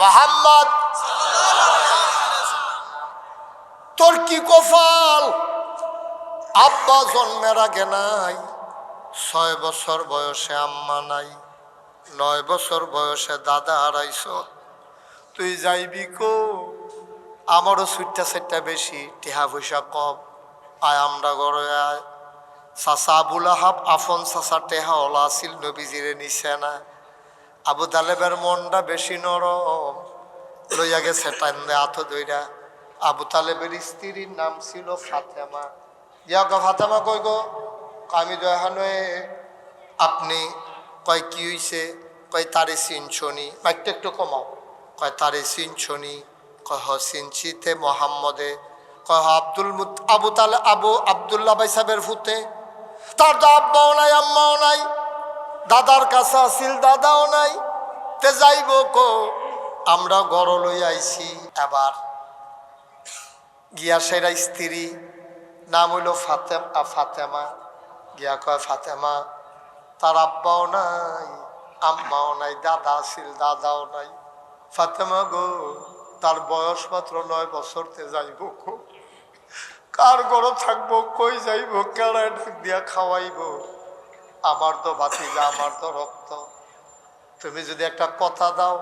মুহাম্মদ তোর কি কপাল, আব্বা জন্মের আগে নাই, 6 বছর বয়সে আম্মা নাই, 9 বছর বয়সে দাদা হারাইছ, তুই যাইবি কো? আমারও সুইটটা সেটটা বেশি, টিহা পয়সা কম, আয় আমরা ঘরে আয়। চাচা আবুল আহাব আফন চাচা টেহা ওলা আসিল, নবীজিরে নিছে না। আবু তালেবের মনটা বেশি নরম, লইয়া গেছে টাইম দে আত দইরা। আবু তালেবের স্ত্রীর নাম ছিল ফাতেমা। ইয়া গো ফাতেমা কই গো? আমি দয়াহানয়ে। আপনি কয় কি হইছে? কয় তারে চিনছনি, মাইকটা একটু কমাও। কয় তারে চিনছনি? কয় হ চিনছিতে মোহাম্মদে। কয় আবু তালে আবদুল্লাহ ভাই সাহেবের ফুতে। তার তো আব্বাও নাই আম্মাও নাই, দাদার কাছে আসিল দাদাও নাই, তে যাইব কো? আমরা গড় লই আইছি। এবার গিয়া সেরা স্ত্রী নাম হইল ফাতেমা। গিয়া কয় ফাতেমা তার আব্বাও নাই আম্মাও নাই, দাদা আসিল দাদাও নাই। ফাতেমা গো, তার বয়স মাত্র 9 বছর, তে যাইব কো? কার গড় থাকবো, কই যাইব, কেড়ায় ঢাক দিয়া খাওয়াইব? আমার তো ভাতিজা, আমার তো রক্ত, তুমি যদি একটা কথা দাও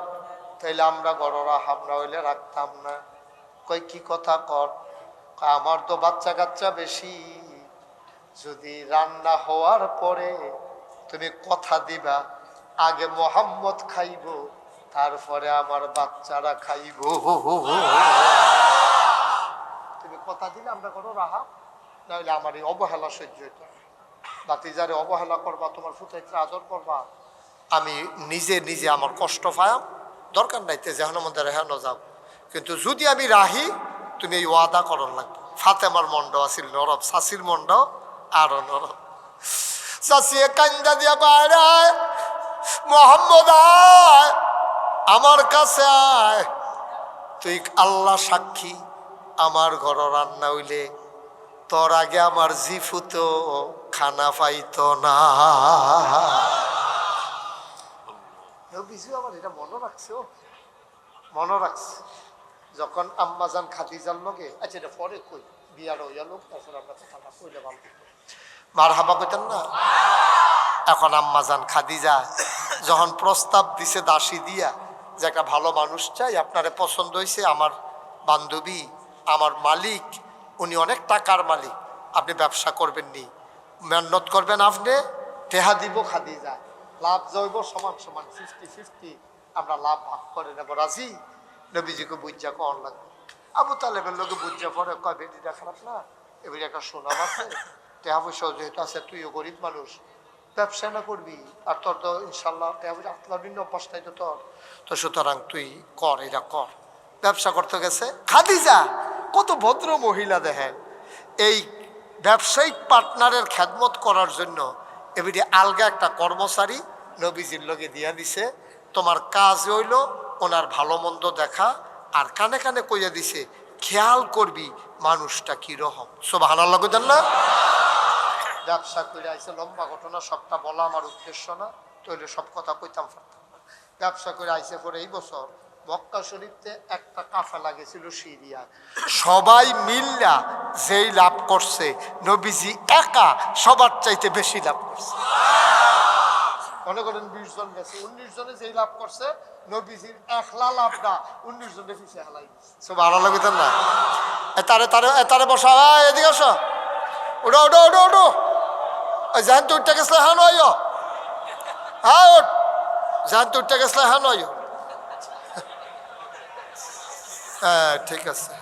তাইলে আমরা গড়রা হামরা হইলে রাখতাম না। কই কি কথা কর? আমার তো বাচ্চা কাচ্চা বেশি, যদি রান্না হওয়ার পরে তুমি কথা দিবা আগে মোহাম্মদ খাইব, তারপরে আমার বাচ্চারা খাইব। তুমি কথা দিলে আমরা কোনো রাহা, নাহলে আমার এই অবহেলা সহ্য হইত। বাতিজারে অবহেলা করবা, তোমার ফুটাইতে আদর করবা, আমি নিজে নিজে আমার কষ্ট পায়াম, দরকার নাই তে যেহানোর মধ্যে রেহানো যাও। কিন্তু যদি আমি রাহি, তুমি এই ওয়াদা করন লাগবে। ফাতেমার মন্ড আছিল নরম, চাষির মন্ড আরো নরম। চাষিয়ে কান্দা দিয়া বাইরে মোহাম্মদ আয়, আমার কাছে আয়, তুই আল্লাহ সাক্ষী, আমার ঘর রান্না হইলে তোর আগে আমার জিফুতো খানা পাইতো না। আমার এটা মনে রাখছে, ও মনে রাখছে। যখন আম্মাজান খাদিজার লগে, আচ্ছা এটা পরে কই, বিয়ার হইয়া লোক, তারপর আমরা কথাটা কইলে ভালো মার হাবা কইতেন না। এখন আম্মাজান খাদিজা যখন প্রস্তাব দিছে দাসী দিয়া যে একটা ভালো মানুষ চাই, আপনারে পছন্দ হয়েছে, আমার বান্ধবী, আমার মালিক, উনি অনেক টাকার মালিক, আপনি ব্যবসা করবেন নি, মেহনত করবেন, আপনি টেহা দিব খাদিজা, লাভ জৈব সমান সমান 50-50, আমরা লাভ ভাগ করে নেব, রাজি? নবীজিকে বুঝা কন লাগবে। আবু তালেবের লোকে বুঝা পরে কয় বেটিটা খারাপ না, এবারে একটা সুনাম আছে, টেহা পয়সা যেহেতু আছে, তুইও গরিব মানুষ, ব্যবসা না করবি, আর তোর তো ইনশাল্লাহ টেহা পয়সা আপনার ভিন্ন অভ্যাস নাই তো তোর, তো সুতরাং তুই কর, এটা কর। ব্যবসা করতে গেছে খাদিজা, কত ভদ্র মহিলা দেখেন, এই ব্যবসায়িক পার্টনারের খেদমত করার জন্য এবারে আলগা একটা কর্মচারী নবীজির লগে দিয়া দিছে, তোমার কাজ হইল ওনার ভালো মন্দ দেখা, আর কানে কানে কইয়া দিছে খেয়াল করবি মানুষটা কিরকম। সুবহানাল্লাহ কইতেন না? ব্যবসা করে আইসে, লম্বা ঘটনা, সবটা বলা আমার উদ্দেশ্য না, তৈলে সব কথা কইতাম পারতাম না। ব্যবসা করে আইসে পরে এই বছর মক্কা শরীফতে একটা কাফেলা গেছিল সিরিয়া, সবাই মিল্লা যেই লাভ করছে, নবীজি একা সবার চাইতে বেশি লাভ করছে। মনে করেন 20 জন গেছে, 19 জনে যেই লাভ করছে, নবীজির একলা লাভ না, 19 জনের পিছিয়ে হেলাই গেছে। সুবহানাল্লাহ কইতেন না? তারে বসা, এদিকে আসো, ওডো ওডো ওডো ওডো, জান তো উঠতে গেছলে হ্যাঁ নয়, হ্যাঁ ওঠ, জান তো উঠতে গেছলে হ্যাঁ নয়, হ্যাঁ ঠিক আছে,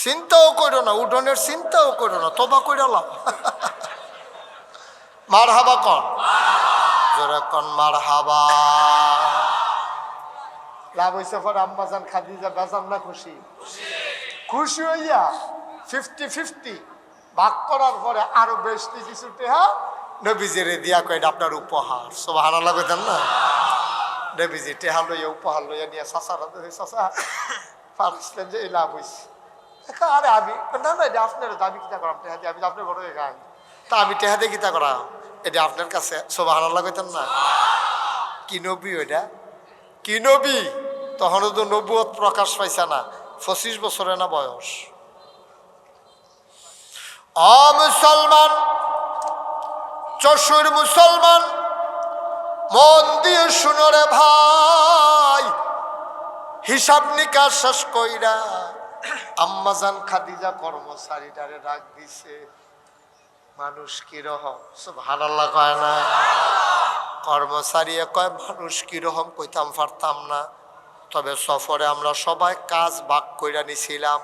চিন্তাও করো না, উঠোনের চিন্তাও করো না, তোবা কইরালাম। মার হাবা কন, জোরে কন মার হাবা। লাভ হয়েছে পরে আম্মাজান খাদিজা বেজান না খুশি? খুশি হইয়া 50-50 ভাগ করার পরে আরো বেশি কিছু টেহা নবীজিরে দিয়া কয় আপনার উপহার। সুবহানাল্লাহ কইতেন না? নবীজি টেহা লইয়া উপহার লইয়া নিয়ে চাচারা চাচা পারছিলেন যে এই লাভ হয়েছে। আরে আমি না না, এটা আপনার দাবি কিতা করাম, টেহা দিয়ে আমি আপনার বড় গাই, তা আমি টেহা দিয়ে কিতা করা, এটা আপনার কাছে। সুবহানাল্লাহ কইতেন না? কি নবী ওইটা? কি নবী? তখনও তো নবুয়ত প্রকাশ পাইছে না, 25 বছরে না বয়স। মুসলমান, চশুর মুসলমান, মন দিয়ে শুনো রে ভাই, হিসাব নিকাশ শেষ কইরা আম্মাজান খাদিজা কর্মচারীটারে ডাক দিছে। মানুষ কিরকম? সুবহানাল্লাহ কয় না? কর্মচারী কয় মানুষ কিরকম কইতাম পারতাম না, তবে সফরে আমরা সবাই কাজ ভাগ কইরা নিছিলাম।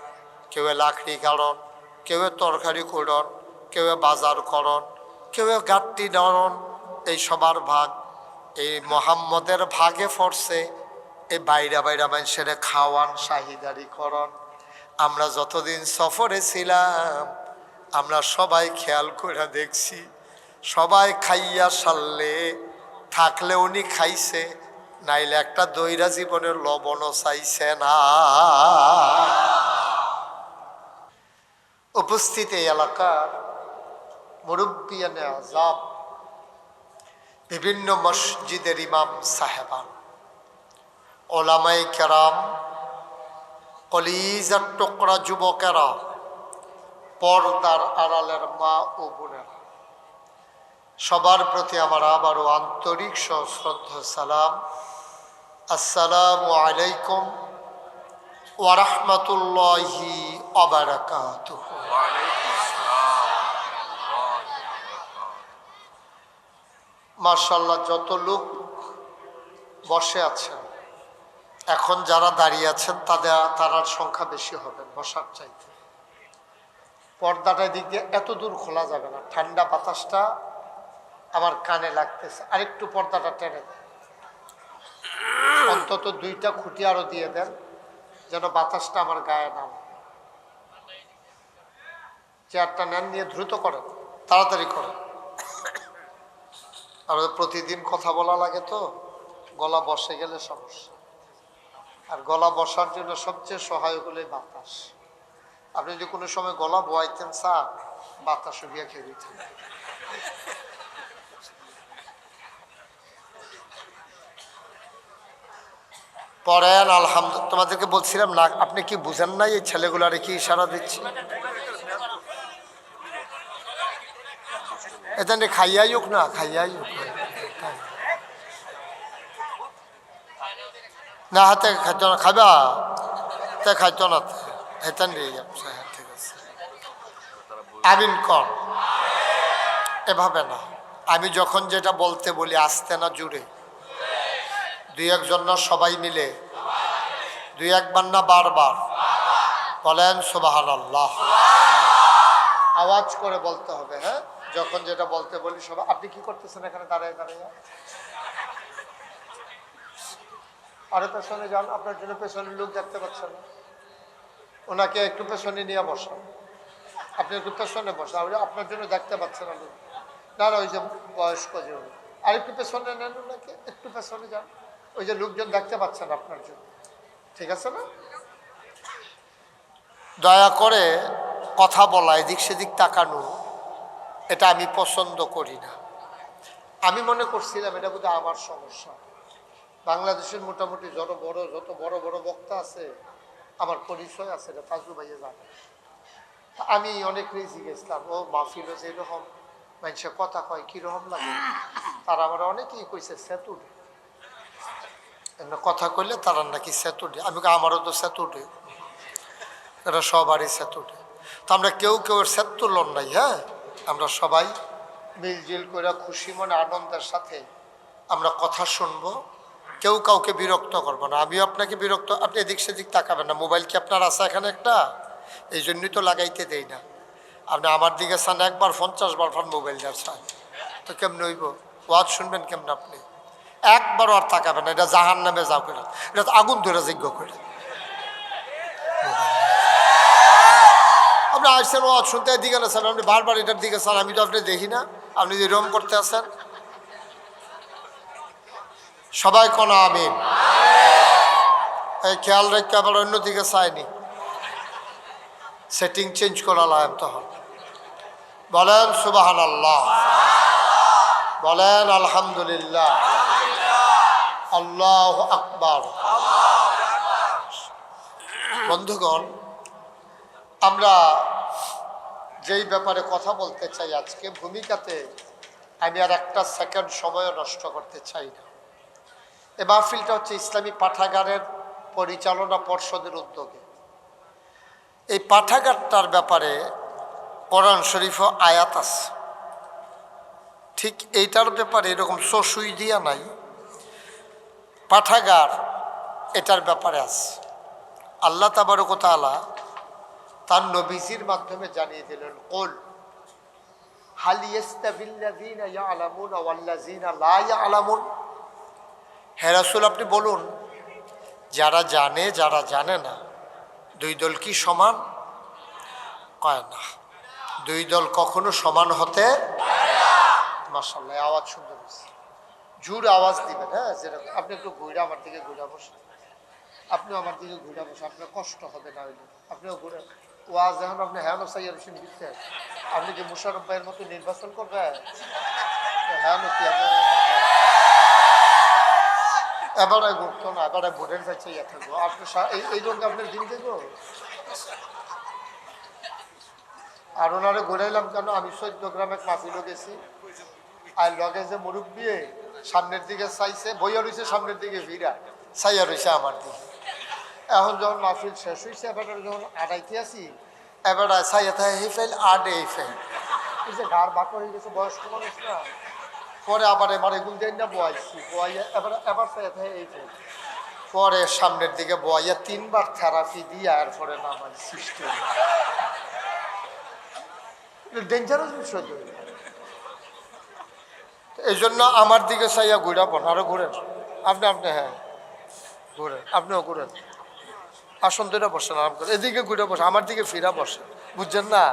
কেউ লাকড়ি কারণ, কেউ তরকারি করন, কেউ বাজার করন, কেউ গাট্টি ধরন, এই সবার ভাগ। এই মোহাম্মদের ভাগে পড়ছে এই বাইরা বাইরা মানুষের খাওয়ান শাহিদারি করন। আমরা যতদিন সফরে ছিলাম আমরা সবাই খেয়াল করে দেখছি, সবাই খাইয়া সারলে থাকলে উনি খাইছে, নাইলে একটা দইরা জীবনের লবণও চাইছে না। উপস্থিত এই এলাকার মুরব্বিয়ানে আযাব, বিভিন্ন মসজিদের ইমাম সাহেবান, ওলামাই কেরাম, কলিজার টুকরা যুবকেরা, পর্দার আড়ালের মা ও বোনেরা, সবার প্রতি আমার আবারও আন্তরিক সশ্রদ্ধ সালাম। আসসালামু আলাইকুম ওয়া রাহমাতুল্লাহি ওয়া বারাকাতুহু। মাশাআল্লাহ, যত লোক বসে আছেন, এখন যারা দাঁড়িয়ে আছেন তারার সংখ্যা বেশি হবে বসার চাইতে। পর্দাটা দিক দিয়ে এত দূর খোলা যাবে না, ঠান্ডা বাতাসটা আমার কানে লাগতেছে। আরেকটু পর্দাটা টেনে দেন, অন্তত 2টা খুঁটি আরো দিয়ে দেন যেন বাতাসটা আমার গায়ে না। চেয়ারটা নেন, নিয়ে দ্রুত করেন, তাড়াতাড়ি করেন। আর প্রতিদিন কথা বলা লাগে তো, গলা বসে গেলে সমস্যা। আর গলা বসার জন্য সবচেয়ে সহায়ক হলে বাতাস। আপনি যদি কোনো সময় গলা বয়াইতেন স্যার, বাতাস উঠিয়ে খেয়ে দিতেন। পড়েন আলহামদুলিল্লাহ। তোমাদেরকে বলছিলাম না, আপনি কি বুঝেন নাই এই ছেলেগুলারে কি ইশারা দিচ্ছি? এটা খাইয়াই হোক না, খাইয়াই হোক না, হাতে খাইতো না, খাইবা তে খাইতো না, হেতেন ঠিক আছে। আমিন কর, এভাবে না। আমি যখন যেটা বলতে বলি আস্তে না জুড়ে, 2-1 না, সবাই মিলে 2-1 না, বারবার বলেন সুবহানাল্লাহ। আওয়াজ করে বলতে হবে, হ্যাঁ, যখন যেটা বলতে বলি সবাই। আপনি কি করতেছেন এখানে দাঁড়িয়ে দাঁড়িয়ে? আরো পেছনে যান, আপনার জন্য পেছনের লোক দেখতে পাচ্ছেন না, ওনাকে একটু পেছনে নিয়ে বসান। আপনি একটু পেছনে বসেন, আপনার জন্য দেখতে পাচ্ছেন না লোক। না না, ওই যে বয়স্ক যে, আর একটু পেছনে নেন, ওনাকে একটু পেছনে যান, ওই যে লোকজন দেখতে পাচ্ছেন আপনার জন্য, ঠিক আছে না? দয়া করে কথা বলা, এদিক সেদিক তাকানো, এটা আমি পছন্দ করি না। আমি মনে করছিলাম এটা বোধহয় আমার সমস্যা। বাংলাদেশের মোটামুটি যত বড় বড় বক্তা আছে আমার পরিচয় আছে, এটা তাজু ভাইয়া জানে। আমি অনেক রেজি গেছিলাম, ও মাহফিল হয়েছে এরকম মানুষের কথা কয় কিরকম লাগে। তারা আমার অনেকেই কইছে সেতুডে, কথা কইলে তারা নাকি সেতুডে। আমি আমারও তো সেতুডে, এটা সবারই সেতুডে। তো আমরা কেউ সেতুলন নাই, হ্যাঁ, আমরা সবাই মিলজিল করে খুশি মনে আনন্দের সাথে আমরা কথা শুনবো, কেউ কাউকে বিরক্ত করবো না। আমিও আপনাকে বিরক্ত, আপনি এদিক সেদিক তাকাবেন না। মোবাইল কি আপনার আছে এখানে একটা? এই জন্যই তো লাগাইতে দেই না। আপনি আমার দিকে চান 1 বার 50 বার ফোন মোবাইল যার চান, তো কেমন হইব? ওয়াজ শুনবেন কেমন? আপনি একবারও আর তাকাবেন না, এটা জাহান নামে যাও করে, এটা তো আগুন ধরে যোগ্য করে। আপনি আসছেন ওয়াজ শুনতে, এদিকে না চান, আপনি বারবার এটার দিকে চান, আমি তো আপনি দেখি না, আপনি যে রম করতে আছেন। সবাই কোন আমিন। এই খেয়াল রেখে আবার অন্যদিকে চাইনি, সেটিং চেঞ্জ করা লাগে তখন। বলেন সুবহানাল্লাহ, বলেন আলহামদুলিল্লাহ। আল্লাহু আকবার। বন্ধুগণ, আমরা যেই ব্যাপারে কথা বলতে চাই আজকে, ভূমিকাতে আমি আর একটা সেকেন্ড সময়ও নষ্ট করতে চাই না। এই মাহফিলটা হচ্ছে ইসলামী পাঠাগারের পরিচালনা পর্ষদের উদ্যোগে। এই পাঠাগারটার ব্যাপারে কোরআন শরীফও আয়াত আছে, ঠিক এইটার ব্যাপারে এরকম সসুই দিয়া নাই, পাঠাগার এটার ব্যাপারে আছে। আল্লাহ তাবারক ওয়া তাআলা তার নবীজির মাধ্যমে জানিয়ে দিলেন, কুল হাল ইয়াস্তাবিল্লাযীনা ইয়ালামুনা ওয়াল্লাযীনা লা ইয়ালামুন। হে রাসূল, আপনি বলুন, যারা জানে যারা জানে না দুই দল কি সমান? কয় না, দুই দল কখনো সমান হতে। মাশাআল্লাহ, আওয়াজ সুন্দর হয়েছে, জোর আওয়াজ দিবেন। হ্যাঁ, যেরকম আপনি একটু ঘুরে আমার দিকে ঘুরে বসেন, আপনিও আমার দিকে ঘুরে বসেন, আপনার কষ্ট হবে না হইলে আপনিও ঘুরে। ওয়াজ এখন আপনি হ্যাঁ সাইয়ার হোসেন দিচ্ছেন, আপনি কি মুশারফ ভাইয়ের মতো নির্বাচন করবেন? হ্যাঁ কি এবারে ঘুরতো না, এবারে ভোটের কাছে ইয়ে থাকবো। আপনি এই জন্য আপনার দিন দেবো। আর ওনারে ঘুরাইলাম কেন, আমি 14 গ্রামের মাহফিলও গেছি, আর লগে যে মুরব্বী সামনের দিকে চাইছে, বইয়া রয়েছে সামনের দিকে ভিড়া চাইয়া রয়েছে আমার দিকে। এখন যখন মাহফিল শেষ হয়েছে, এবার যখন আড়াইতে আছি, এবার চাইয়া থাকে এই ফেল আডে এই ফেল, এই যে ঘাড় বাঁকা হয়ে গেছে, বয়স্ক মানুষ না। পরে আবার এবার এগুল দেন না বয়াইছি, বয়াইয়া এবার চাইয়া থাকে এই ফেল। পরে সামনের দিকে বয়াইয়া 3 বার থেরাপি দিয়ে এরপরে নামাই সিস্টেম। ডেঞ্জারাস বিষয়। এই জন্য আমার দিকে চাইয়া ঘুরাবো না, আরো ঘুরেন আপনি আপনি হ্যাঁ ঘুরেন, আপনিও ঘুরেন, আসন ধরে বসেন আরাম করে, এদিকে ঘুরে বসে আমার দিকে ফিরা বসেন, বুঝছেন না?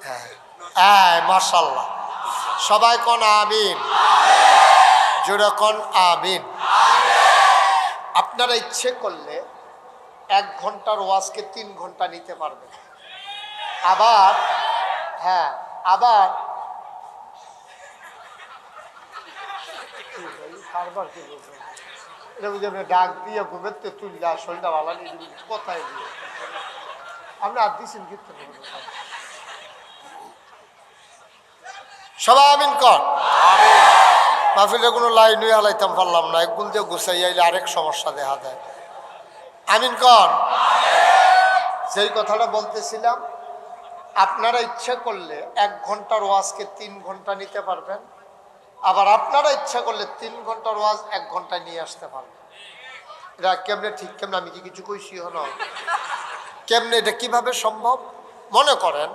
হ্যাঁ হ্যাঁ, মাশাআল্লাহ, সবাই কোন আমিন, জোরে কোন আমিন। আপনারা ইচ্ছে করলে 1 ঘন্টার ওয়াজকে 3 ঘন্টা নিতে পারবেন। আবার হ্যাঁ, আবার ডাক দিয়ে ঘুমের তো তুললা শরীরটা ভালো নিয়ে কোথায় দিয়ে আপনি আর দিচ্ছেন কিন্তু সবাই আমিন কর। মাহফিলে কোনো লাইন হয়ে হালাইতাম পারলাম না, একগুল দিয়ে গুছাই আইলে আরেক সমস্যা দেখা দেয়। আমিন কর। যেই কথাটা বলতেছিলাম, আপনারা ইচ্ছা করলে 1 ঘন্টার ওয়াজকে 3 ঘন্টা নিতে পারবেন। আবার আপনারা ইচ্ছা করলে 3 ঘন্টার ওয়াজ 1 ঘন্টায় নিয়ে আসতে পারবেন। এটা কেমনে ঠিক, কেমনে আমি কি কিছু কইছি হন? কেমনে এটা কিভাবে সম্ভব? মনে করেন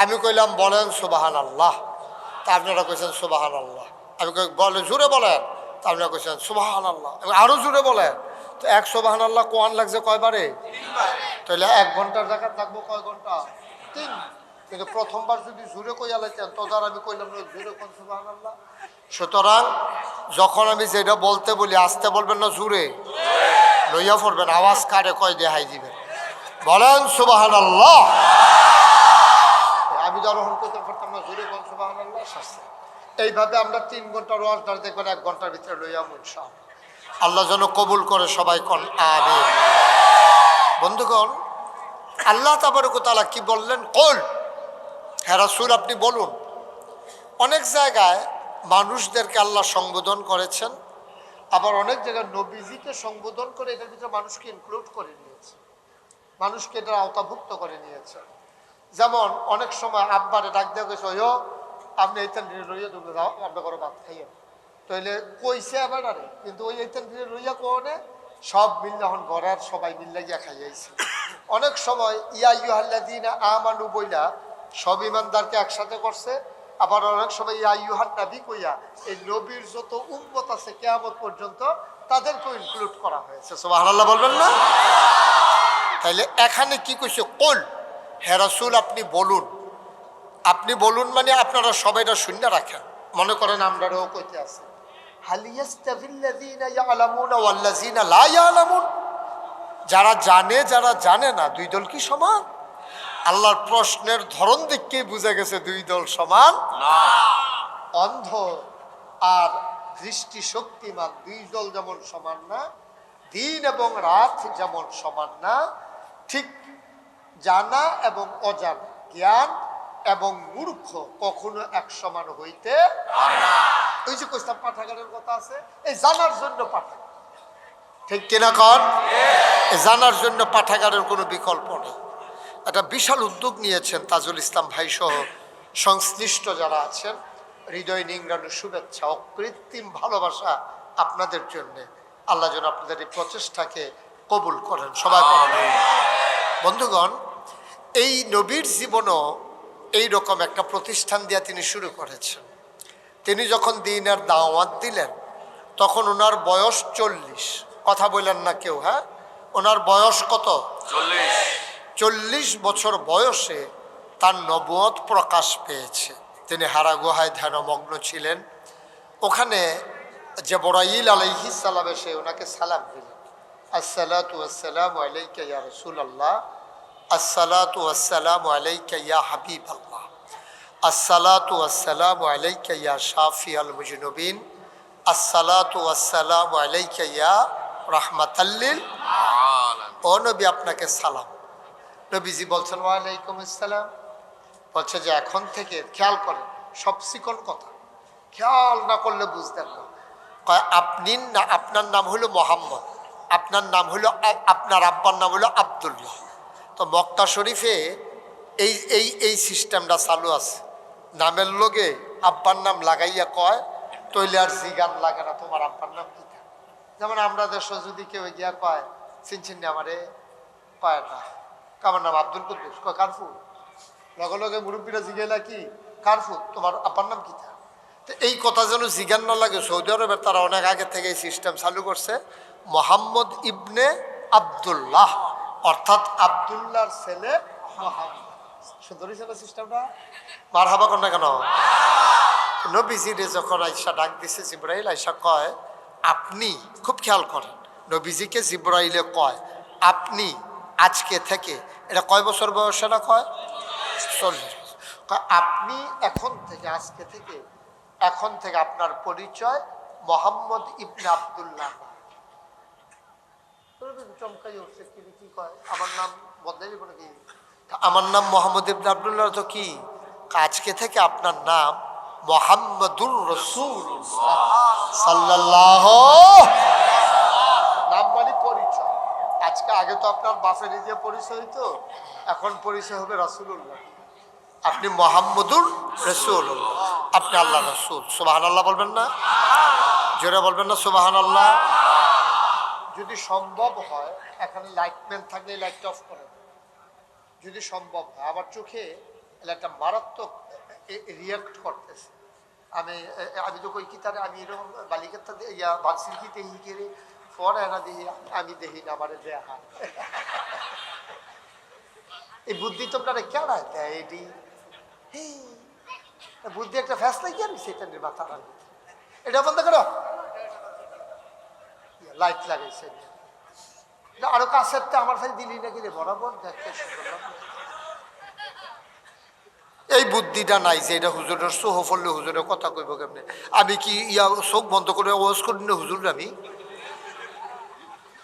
আমি কইলাম বলেন সুবহানাল্লাহ, তা আপনারা কইছেন সুবহানাল্লাহ। আমি বলে জোরে বলেন, তা আপনারা কইছেন সুবহানাল্লাহ। আরো জোরে বলেন, তো 1 সুবহানাল্লাহ কোয়ান লাগছে কয়বারে? 3 তাহলে 1 ঘন্টার জায়গা থাকবো কয় ঘন্টা? 3। কিন্তু প্রথমবার যদি জোরে কইয়া লাইতেন, তো ধর আমি কইলাম জোরে কোন সুবহানাল্লাহ। সুতরাং যখন আমি যেটা বলতে বলি আসতে বলবেন না, জোরে লইয়া পড়বেন, আওয়াজ কারে কয় দেখাই দিবেন, বলেন সুবহানাল্লাহ। আমি যখন করতে পারতাম না, জোরে কোন সুবহানাল্লাহ। এইভাবে আমরা 3 ঘন্টার ওয়াজ ধরে দেখবেন 1 ঘন্টার ভিতরে লইয়া ইনশাআল্লাহ। আল্লাহ যেন কবুল করে, সবাই কোন আমিন। বন্ধুগণ, আল্লাহ তাবারক ওয়া তাআলা কি বললেন? কুল, হে রাসূল আপনি বলুন। অনেক জায়গায় মানুষদেরকে আল্লাহ সম্বোধন করেছেন, আবার অনেক জায়গায় নবীজিকে সম্বোধন করে এটার ভিতরে মানুষকে ইনক্লুড করে নিয়েছে, মানুষকে এটা আওতাভুক্ত করে নিয়েছে। যেমন অনেক সময় আব্বারে ডাক দেওয়া গেছে, ওই আপনি এইখান লইয়া তুমি আপনার ঘরে ভাত খাইয়েন, তাইলে কইছে আবার আরে, কিন্তু ওই এইখান লইয়া কোনে সব মিললে এখন ঘরের সবাই মিললে গিয়া খাইয়াইছে। অনেক সময় ইয়া আইয়ুহাল্লাযীনা আমানু বইলা সব ইমানদারকে একসাথে করছে, আবার অনেক সময় ইয়া আইয়ুহান নবী কইয়া এই নবীর যত উম্মত আছে কিয়ামত পর্যন্ত তাদেরকে ইনক্লুড করা হয়েছে। সুবহানাল্লাহ বলবেন না? তাইলে এখানে কি কইছে? কুল, হে রাসূল আপনি বলুন। আপনি বলুন মানে আপনারা সবাইটা শুনে রাখেন, মনে করেন আমরাও কইতে আছে, হাল ইয়াস্তাবিল্লাযীনা ইয়ালামুনা ওয়াল্লাযীনা লা ইয়ালামুন। যারা জানে যারা জানে না দুই দল কি সমান? আল্লাহর প্রশ্নের ধরন দেখে বুঝা গেছে দুই দল সমান না। অন্ধ আর দৃষ্টি শক্তিমান, দুই জল যেমন সমান না, দিন এবং রাত যেমন সমান না, ঠিক জানা এবং অজানা, জ্ঞান এবং মূর্খ কখনো এক সমান হইতে পারে না। ওই যে কইতাম পাঠাগারের কথা আছে, এই জানার জন্য পাঠাগার, ঠিক কিনা কন? জানার জন্য পাঠাগারের কোনো বিকল্প নেই। একটা বিশাল উদ্যোগ নিয়েছেন তাজুল ইসলাম ভাই সহ সংশ্লিষ্ট যারা আছেন। হৃদয় নিংড়ানো শুভেচ্ছা, অকৃত্রিম ভালোবাসা আপনাদের জন্যে। আল্লাহ যেন আপনাদের এই প্রচেষ্টাকে কবুল করেন, সবাই করেন। বন্ধুগণ, এই নবীর জীবনও এইরকম একটা প্রতিষ্ঠান দিয়ে তিনি শুরু করেছেন। তিনি যখন দ্বীনের দাওয়াত দিলেন তখন ওনার বয়স 40। কথা বললেন না কেউ? হ্যাঁ, ওনার বয়স কত? 40 বছর বয়সে তার নবুয়ত প্রকাশ পেয়েছে। তিনি হারা গুহায় ধ্যানমগ্ন ছিলেন। ওখানে জিবরাইল আলাইহিস সালাম এসে ওনাকে সালাম দিলেন, আসসালাতু ওয়াসসালামু আলাইকা ইয়া রাসূলুল্লাহ, আসসালাতু ওয়াসসালামু আলাইকা ইয়া হাবিবাল্লাহ, আসসালাতু ওয়াসসালামু আলাইকা ইয়া শাফিয়াল মুজনুবিন, আসসালাতু ওয়াসসালামু আলাইকা ইয়া রাহমাতাল লিল আলামিন। ও নবী, আপনাকে সালাম। নবীজি বলছেন ওয়ালাইকুম আসসালাম। বলছে যে এখন থেকে খেয়াল করেন, সব চিকন কথা, খেয়াল না করলে বুঝতেন না। আপনি না, আপনার নাম হলো মোহাম্মদ, আপনার নাম হলো, আপনার আব্বার নাম হলো আব্দুল্লাহ। তো মক্কা শরীফে এই এই এই সিস্টেমটা চালু আছে। নামের লোকে আব্বার নাম লাগাইয়া কয়, তৈলে আর জিগান লাগে না তোমার আব্বার নাম কি। যেমন আমরা দেশ যদি কেউ গিয়া কয় চিনচিন আমারে, কয় না আমার নাম আব্দুল কুদ্দুস, কয় কারফু। লগে লগে মুরব্বীরা জিগাইলা কি কারফু, তোমার আব্বার নাম কি। তো এই কথা যেন জিগান না লাগে, সৌদি আরবের তারা অনেক আগে থেকে এই সিস্টেম চালু করছে। মোহাম্মদ ইবনে আব্দুল্লাহ, অর্থাৎ আব্দুল্লাহর ছেলে মোহাম্মদ। সুন্দর ছিল সিস্টেমটা, মারহাবা কর না কেন? নবীজিরে যখন আইসা ডাক দিছে জিবরাইল, আইসা কয় আপনি, খুব খেয়াল করেন, নবীজিকে জিবরাইলে কয় আপনি আজকে থেকে, এটা কয় বছর বয়সে না কয়? 40। আপনি এখন থেকে, আজকে থেকে, এখন থেকে আপনার পরিচয় মোহাম্মদ ইবনে আব্দুল্লাহ। চমকাই উঠছে, কি কয় আমার নাম বদলাই দিব নাকি? আমার নাম মোহাম্মদ ইবনে আব্দুল্লাহ। তো কি, আজকে থেকে আপনার নাম মোহাম্মদুর রাসূলুল্লাহ সাল্লাল্লাহু। নাম মানে পরিচয়। আজকে, আগে তো আপনার বাপের যে পরিচয় হইতো, এখন পরিচয় হবে রাসূলুল্লাহ। আপনি মোহাম্মদুর রাসূলুল্লাহ, আপনি আল্লাহ রাসূল। সুবহানাল্লাহ বলবেন না? জোরে বলবেন না সুবহানাল্লাহ? যদি সম্ভব হয়, এখানে লাইটম্যান থাকলে লাইটটা অফ করে, যদি সম্ভব হয়। আমার চোখে একটা মারাত্মক রিয়াক্ট করতেছে। আমি তো কই কি তারে, আমি এরকম বালিকাটা ইয়া বালসির কি দেখি কে রে পরে না দেখি, আমি দেখি না আমার দেখা। এই বুদ্ধি তো আপনারা কেনা দেয়, এটি বুদ্ধি একটা ফ্যাসলাই কি আমি সেটা মাথা রাখবো। এটা বন্ধ করো, লাইট লাগাইছে। আরো কাছের আমার ভাই দিলি নাকি রে, বরাবর দেখতে সুন্দর লাগলো। এই বুদ্ধিটা নাই যে এটা হুজুরের সোহ ফললে হুজুরের কথা কইব কেমনে। আমি কি ইয়া চোখ বন্ধ করে ওয়াজ করি না হুজুর? আমি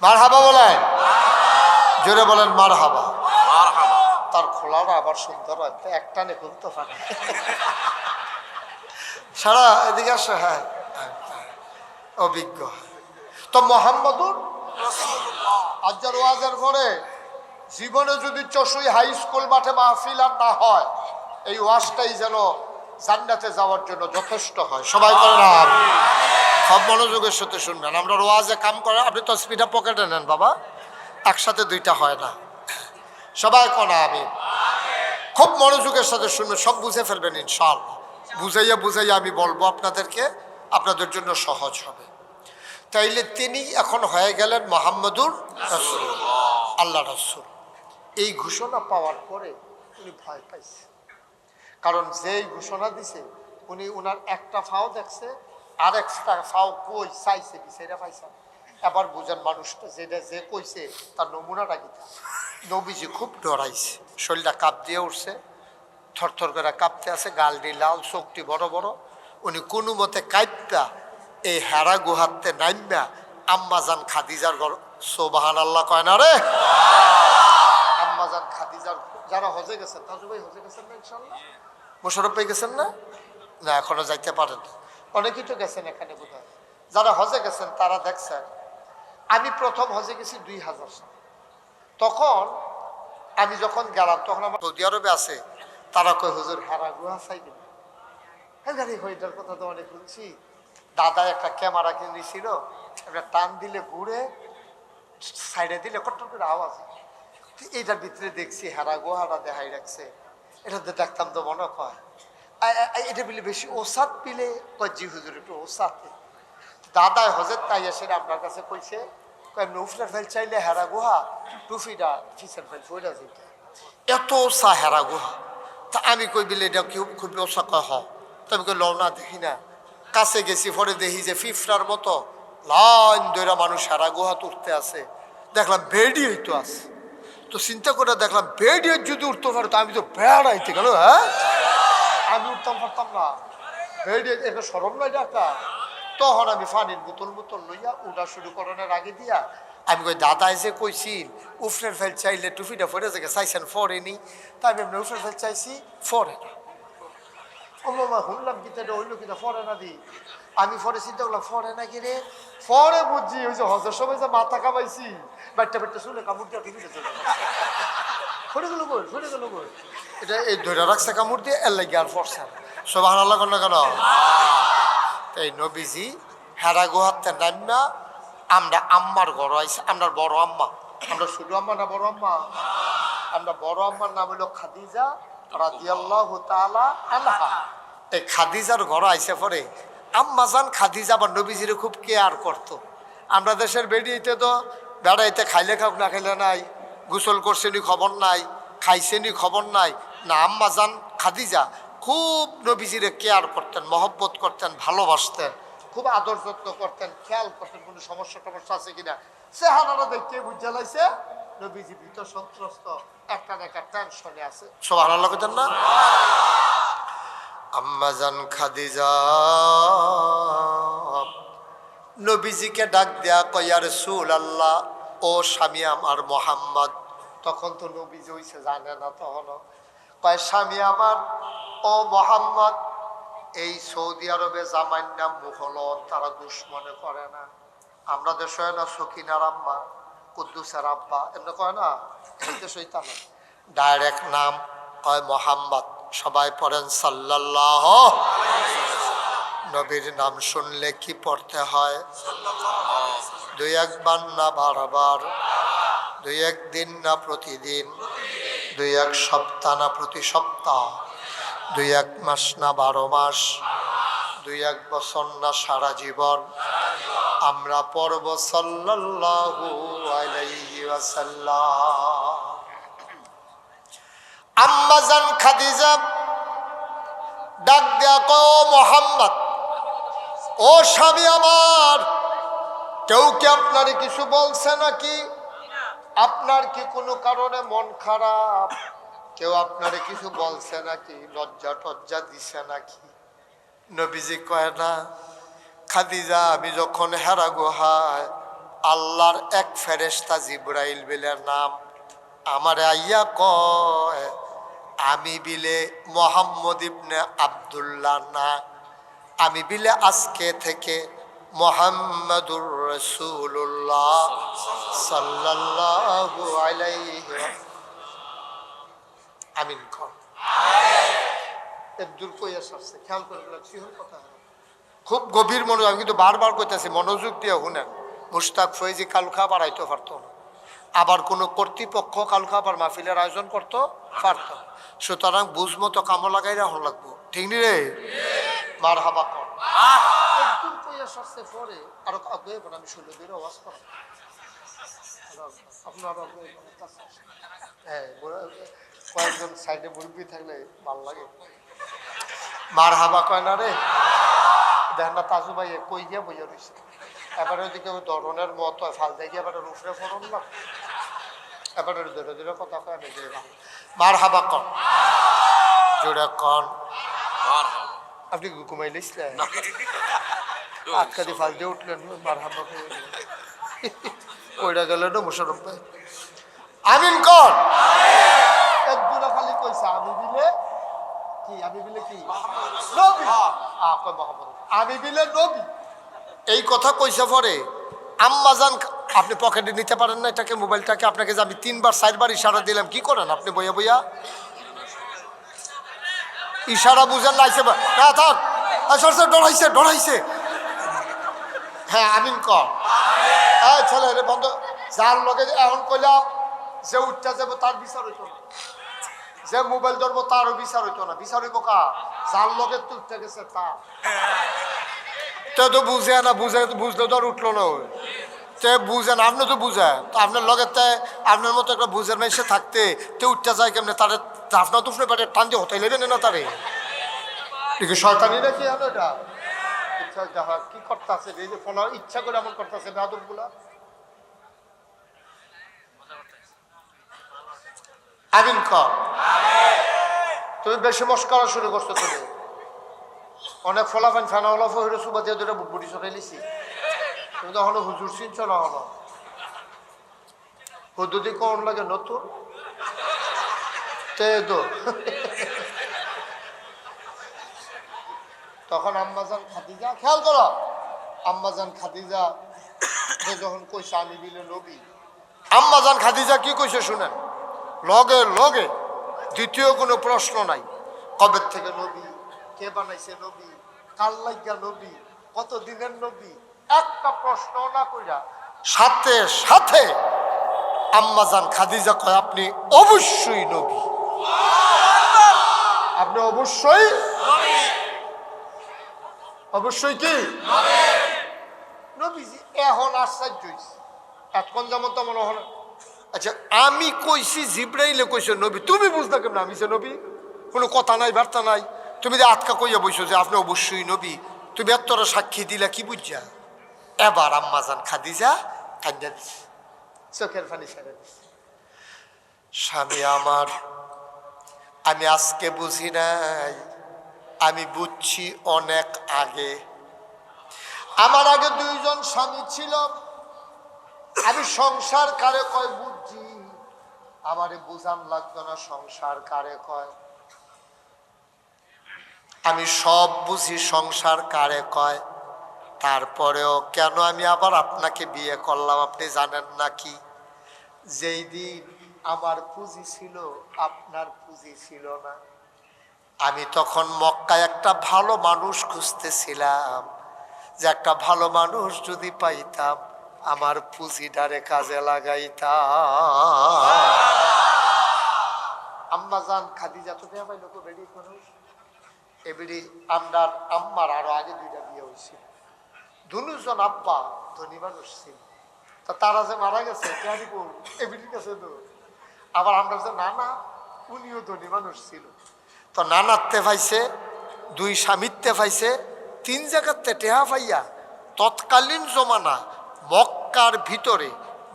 মারহাবা বলেন, জোরে বলেন মারহাবা। তার খোলাটা আবার সুন্দর হয়, একটা নে খুলতে পারে সারা এদিকে আসে। হ্যাঁ, অভিজ্ঞ। তো মোহাম্মদুর আজকের ওয়াজের পরে জীবনে যদি চশুই হাই স্কুল মাঠে মাহফিল আর না হয়, এই ওয়াজটাই যেন জান্নাতে যাওয়ার জন্য যথেষ্ট হয়। সবাই করে না, সব মনোযোগের সাথে শুনবেন। আমরা ওয়াজে কাম করে, আপনি তো স্পিডা পকেটে নেন বাবা, একসাথে দুইটা হয় না। সবাই কোনা আমি খুব মনোযোগের সাথে শুনবেন, সব বুঝে ফেলবেন ইনশাআল্লাহ। বুঝাইয়া বুঝাইয়া আমি বলবো আপনাদেরকে, আপনাদের জন্য সহজ হবে। তাইলে তিনি এখন হয়ে গেলেন মোহাম্মদুর রাসূল, আল্লাহ রাসূল। এই ঘোষণা পাওয়ার পরে উনি ভয় পাইছে, কারণ যেই ঘোষণা দিছে উনি ওনার একটা ফাও দেখছে, আর একটা ফাও কই চাইছে বিচাইরা পাইছে। এবার বুঝেন মানুষটা যেটা যে কইছে তার নমুনাটা কি। নবীজি খুব ডরাইছে, শরীরটা কাঁপ দিয়ে উঠছে, থরথর করে কাঁপতে আছে, গালটি লাল, চোখটি বড় বড়। উনি কোনো মতে কাঁপটা এই হেরা গুহাতে নাইমা আম্মাজান খাদিজার ঘর, সুবহানাল্লাহ কয় না রে? আম্মাজান খাদিজার, যারা হজে গেছেন, তাজু ভাই হজে গেছেন না ইনশাআল্লাহ? মোশাররফ ভাই গেছেন না? না এখনো যাইতে পারেন, অনেকেই তো গেছেন এখানে বোধহয়। যারা হজে গেছেন তারা দেখছেন, আমি প্রথম হজে গেছি 2000 সালে। তখন আমি যখন গেলাম তখন আমার সৌদি আরবে আছে, তারা কয় হুজুর হেরা গুহা চাইবেন। হ্যাঁ গাড়ি হইটার কথা তো অনেক শুনছি। দাদা একটা ক্যামেরা কিনেছিল, একটা টান দিলে ঘুরে, সাইডে দিলে কট্টর করে আওয়াজ। এইটার ভিতরে দেখছি হেরা গুহাটা দেখাই রাখছে। এটাতে দেখতাম তো মনে কয় এটা বিলে বেশি ওসাদ পিলে কয় জি হুজুর একটু ওসাতে। দাদা হজের তাই এসে আপনার কাছে কইছে, উফরার ফেল চাইলে হেরা গুহা, টুফিটা ফিসের ফেল ফইরা যেতে এত ওসা হেরা গুহা। তা আমি কই বিলে এটা কেউ খুব ওসা কয় হ। তো আমি কই লও না দেখি না। কাছে গেছি, পরে দেখি যে ফিফরার মতো লাইন ধরে মানুষ হেরা গুহা উঠতে আছে। দেখলাম বেডি হইতো আছে। তো চিন্তা করে দেখলাম বেডি যদি উঠতে পারে তো আমি তো বেড়াইতে গেল। হ্যাঁ আমি উঠতাম পারতাম না, বেডি একটা সরম নয় একটা। তখন আমি পানির বোতল লইয়া উঠা শুরু করানোর আগে দিয়া আমি কই দাদা এসে কইছি উফরের ফেল চাইলে টুফিটা ফরে থেকে চাইছেন ফরেনি। তাই আমি এমনি উফরের ফেল চাইছি, ফরে না। ও মামা শুনলাম কিতা হইলো কিনা ফরে না দি। আমি ফরে চিন্তা করলাম ফরে না কি রে, ফরে বুঝছি ওই যে হজের সময় যে মাথা কামাইছি বাচ্চা বাচ্চা শুনে কামড় দিয়ে টুফিটা চলে ফরে গেল কই, ফরে গেল কই। এটা এই ধরে রাখছে কামড় দিয়ে এর লাগে আর ফরছে। সুবহানাল্লাহ কেন কেন? এই নবীজি হেরা গুহাতে নামা আমরা আম্মার ঘর আইসি। আমরা বড় আম্মা, আমরা শুধু আম্মা না বড় আম্মা, আমরা বড় আম্মার নাম হলো খাদিজা রাদিয়াল্লাহু তাআলা আনহা। এই খাদিজার ঘর আইসে পরে আম্মাজান খাদিজা আবার নবীজিরে খুব কেয়ার করতো। আমরা দেশের বেড়িয়েতে তো বেড়াইতে খাইলে খাওক না খাইলে নাই, গোসল করছেনি খবর নাই, খাইছেনি খবর নাই না। আম্মাজান খাদিজা খুব নবীজিরে কেয়ার করতেন, মহব্বত করতেন, ভালোবাসতেন, খুব আদর যত্ন করতেন, খেয়াল করতেন কোনো সমস্যা টমস্যা আছে কিনা। চেহারাটা দেখতে বুঝে লাইছে নবীজি ভীত সন্ত্রস্ত, একটা না একটা টেনশনে আছে। সুবহানাল্লাহ কইতেন না? আম্মাজান খাদিজা নবীজিকে ডাক দেয়া কয় ইয়া রাসূলুল্লাহ, ও স্বামী আমার মুহাম্মদ। তখন তো নবীজি হইছে জানে না, তখন কয় স্বামী আমার ও মুহাম্মদ, এই সৌদি আরবে জামাইর নাম মুখলন, তারা দুশ্মনে করে না। আমরা দেশে না সকিনার আম্মা, কুদ্দুসের আব্বা এমনি কয় না, এই দেশই তা না, ডাইরেক্ট নাম কয় মুহাম্মদ। সবাই পড়েন সাল্লাল্লাহু। নবীর নাম শুনলে কি পড়তে হয়? দুই একবার না বারবার, দুই একদিন না প্রতিদিন, দুই এক সপ্তাহ না প্রতি সপ্তাহ, দুই এক মাস না 12 মাস, দুই এক বছর না সারা জীবন আমরা পড়ব সাল্লাল্লাহু আলাইহি ওয়াসাল্লাম। আম্মাজান খাদিজা ডাক দেয়া কয় ও মুহাম্মদ, ও স্বামী আমার, কেউ কি আপনার কিছু বলছে নাকি? আপনার কি কোনো কারণে মন খারাপ? কেউ আপনারে কিছু বলছে নাকি? লজ্জা টজ্জা দিছে নাকি? নবীজি কয় না খাদিজা, আমি যখন হেরা গুহায় আল্লাহর এক ফেরেশতা জিবরাইল বিলের নাম আমারে আইয়া কয় আমি বিলে মুহাম্মদ ইবনে আব্দুল্লাহ না, আমি বিলে আজকে থেকে মুহাম্মাদুর রাসূলুল্লাহ সাল্লাল্লাহু আলাইহি আমিন কর। দূর কইয়া আসছে, খেয়াল করে কথা খুব গভীর মনোযোগ। আমি কিন্তু বারবার কইতেছি মনোযোগ দিয়ে শুনেন। মুশতাক ফৈজি কালখা বাড়াইতে পারতো না, আবার কোনো কর্তৃপক্ষ কালখা আবার মাহফিলের আয়োজন করতে পারত। সুতরাং বুঝ মতো কামো লাগাই রাখুন লাগবো, ঠিক নি রে? মার হাবা কর। দূর কইয়া আসছে পরে আরো আগে আমি 16 দিনের আওয়াজ করা আপনার হ্যাঁ, কয়েকজন সাইডে মুরব্বী থাকলে ভালো লাগে। মার হাবা কয় না রে, দেখেন না তাজু ভাই কই গিয়া বইয়া রয়েছে। এবারে ওইদিকে ধরনের মত ফাল দিয়ে গিয়ে এবারে রুফরে ফরন না, এবারে ধরে ধরে কথা কয় না যে মার হাবা কন, জোরে কন। আপনি ঘুমাইলিস আটকাটি ফাল দিয়ে উঠলেন মারহাবা কইরা গেল না মোশারফ ভাই আমিন কর একজোড়া খালি কইছে আমি বিলে কি আমি বিলে কি নবী কয় মোহাম্মদ আমি বিলে নবী এই কথা কইছে পরে আম্মাজান আপনি পকেটে নিতে পারেন না এটাকে মোবাইলটাকে আপনাকে যে আমি 3 বার 4 বার ইশারা দিলাম কি করেন আপনি বইয়া বইয়া ইশারা বুঝেন লাইছে না থাক আসলে ডরাইছে হ্যাঁ আমিন কর এই ছেলে রে বন্ধ যার লগে এখন কইলাম যে উঠতে যাবো তার বিচার হইতো না যে মোবাইল ধরবো তারও বিচার হইতো না বিচার হইব কা যার লগে উঠতে গেছে তা তো বুঝে না বুঝলে তো আর উঠলো না ওই তে বুঝেন আপনি তো বুঝেন তো আপনার লগে আপনার মতো একটা বুঝের মেসে থাকতে তে উঠতে যায় কেমনে তারে আপনার তুফনে পেটে টান দিয়ে হতাই লেবেন না তারে ঠিক শয়তানি নাকি জানো এটা ইচ্ছা দেখা কি করতেছে এই যে ফোন ইচ্ছা করে এমন করতেছে বেয়াদব গুলা আমিন কর তুমি বেশি মস্করা শুরু করছো তুমি অনেক ফলাফান ফেনা হলাফ হইলে সুবা দিয়ে দুটা বুড়ি সরাই লিছি তুমি তো হলো হুজুর চিনছ না হলো পদ্ধতি কোন লাগে নতুন তে তো তখন আম্মাজান খাদিজা খেয়াল করো আম্মাজান খাদিজা যখন কইছে আমি বিলে নবী আম্মাজান খাদিজা কি কইছে শুনেন লগে লগে দ্বিতীয় কোনো প্রশ্ন নাই কবে থেকে নবী কে বানাইছে নবী কাল লাগিয়া নবী কত দিনের নবী একটা প্রশ্ন না কইরা সাথে সাথে আম্মাজান খাদিজা কয় আপনি অবশ্যই নবী আপনি অবশ্যই অবশ্যই কি নবীজি এখন আশ্চর্য হইছে এতক্ষণ যেমন তেমন হলো আচ্ছা আমি কইছি জিব্রাইলে কইছো নবী তুমি বুঝতে কেমন আমি সে নবী কোনো কথা নাই বার্তা নাই তুমি যে আটকা কইয়া বইছো যে আপনি অবশ্যই নবী তুমি এতটা সাক্ষী দিলা কি বুঝছা এবার আম্মাজান খাদিজা কান্দা দিছে চোখের পানি ছেড়ে দিছে স্বামী আমার আমি আজকে বুঝি নাই আমি বুঝছি অনেক আগে আমার আগে দুইজন স্বামী ছিল আমি সংসার কারে কয় বুঝছি আমারে বুঝান লাগতো না সংসার কারে কয় আমি সব বুঝি সংসার কারে কয় তারপরেও কেন আমি আবার আপনাকে বিয়ে করলাম আপনি জানেন নাকি যেই দিন আমার পুঁজি ছিল আপনার পুঁজি ছিল না আমি তখন মক্কায় একটা ভালো মানুষ খুঁজতেছিলাম যে একটা ভালো মানুষ যদি পাইতাম আমার পুঁজিটারে কাজে লাগাইতাম আম্মাজান খাদিজা তো বিয়ে পাইল বেড়ি মানুষ এবারে আমার আম্মার আরো আগে দুইটা বিয়ে হয়েছিল দুজন আব্বা ধনী মানুষ ছিল তা তারা যে মারা গেছে এবিটির কাছে তো আবার আমরা যে নানা উনিও ধনী মানুষ ছিল তো নানাতে পাইছে দুই স্বামীতে পাইছে 3 জায়গাতে টেহা পাইয়া তৎকালীন জমানা মক্কার ভিতরে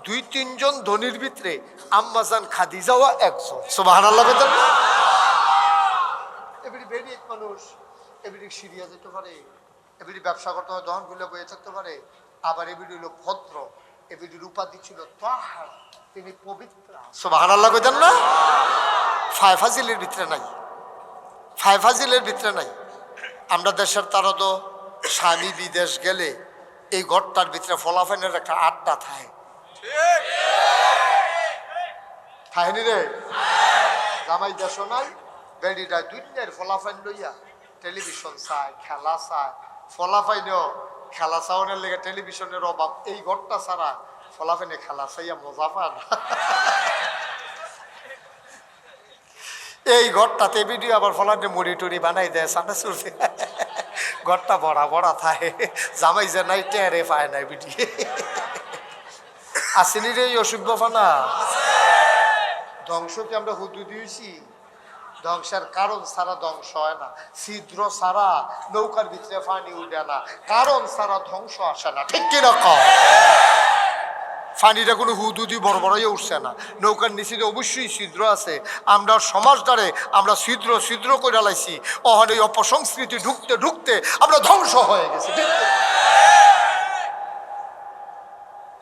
2-3 জন ধনীর ভিতরে আম্মাজান খাদিজাও একজন সুবহানাল্লাহ বলেন না এবারে বেড়ি এক মানুষ এবারে সিরিয়া যেতে পারে এবারে ব্যবসা করতে হয় দহন খুলে বয়ে থাকতে পারে আবার এবারে হলো ভদ্র এবারে উপাধি ছিল তাহার তিনি পবিত্র সুবহানাল্লাহ বলেন না ফায়ফাজিলের ভিতরে নাই ফায়ফাজিলের ভিতরে নাই আমরা দেশের তারা তো স্বামী বিদেশ গেলে এই ঘরটার ভিতরে ফলাফাইনের একটা আড্ডা থাকে থাকেনি রে জামাই দেশ নাই বেড়িটা দুইটার ফলাফাইন লইয়া টেলিভিশন চায় খেলা চায় ফলাফাইনেও খেলা চাওয়ানোর লেগে টেলিভিশনের অভাব এই ঘরটা ছাড়া ফলাফাইনে খেলা চাইয়া মজা পান এই ঘরটাতে ভিডিও আবার ফলাতে মুড়ি টুড়ি বানাই দেয় সামনে চলছে ঘরটা বড়া বড়া থাকে জামাই যে নাই টেরে পায় নাই ভিডিও আসেনি রে অসুখ ফানা ধ্বংসকে আমরা হুদু দিয়েছি ধ্বংসের কারণ ছাড়া ধ্বংস হয় না ছিদ্র ছাড়া নৌকার ভিতরে পানি উঠে না কারণ ছাড়া ধ্বংস আসে না ঠিক কিরকম পানিটা কোনো হুদুদি বড় বড়ই উঠছে না, নৌকার নিচে অবশ্যই ছিদ্র আছে। আমরা সমাজ দ্বারে আমরা ছিদ্র ছিদ্র করে লাইছি, অহন এই অপসংস্কৃতি ঢুকতে ঢুকতে আমরা ধ্বংস হয়ে গেছি।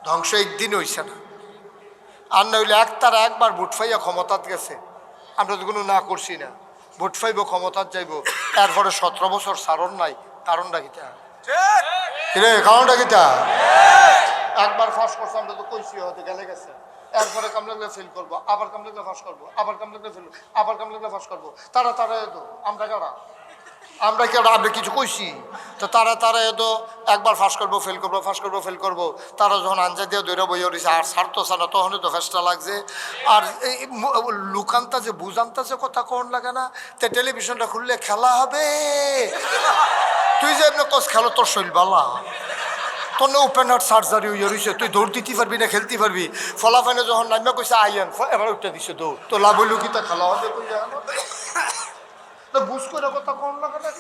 ধ্বংস একদিন হইছে না, আর না হইলে একতারা একবার ভোট ফাইয়া ক্ষমতাত গেছে, আমরা তো কোনো না করছি না, ভোট ফাইব ক্ষমতাত যাইব, এরপরে 17 বছর সারণ নাই। কারণটা কিটা রে? কারণটা কিটা? একবার ফাঁস করছে, আমরা তো কইছি হয়তো গেলে গেছে, এরপরে কাম লাগলে ফেল করবো, আবার কাম লাগলে ফাঁস করবো, আবার কাম লাগলে ফেল, আবার কাম লাগলে ফাঁস করবো। তারা তো আমরা কারা? আমরা কি আমরা কিছু কইছি? তো তারা এতো একবার ফাঁস করবো ফেল করবো, ফাঁস করবো ফেল করবো। তারা যখন আনজা দিয়ে দৈরা বইয়া রয়েছে আর ছাড়তো না, তখনই তো ফেসটা লাগছে। আর এই লুকান্তা যে বুঝান্তা যে কথা কোন লাগে না, তো টেলিভিশনটা খুললে খেলা হবে, তুই যে এমনি কস খেলো, তোর শৈল বালা, তোর না ওপেন হার্ট সার্জারি হইয়া রয়েছে, তুই দৌড় দিতে পারবি না খেলতে পারবি। ফলাফাইনে যখন নামিয়া কইছে আইয়ান, এবার উঠতে দিছে দৌড়, তো লাভ হইল কি? তা খেলা হবে কই জানো? বুঝ করে কথা কোন লাগে না,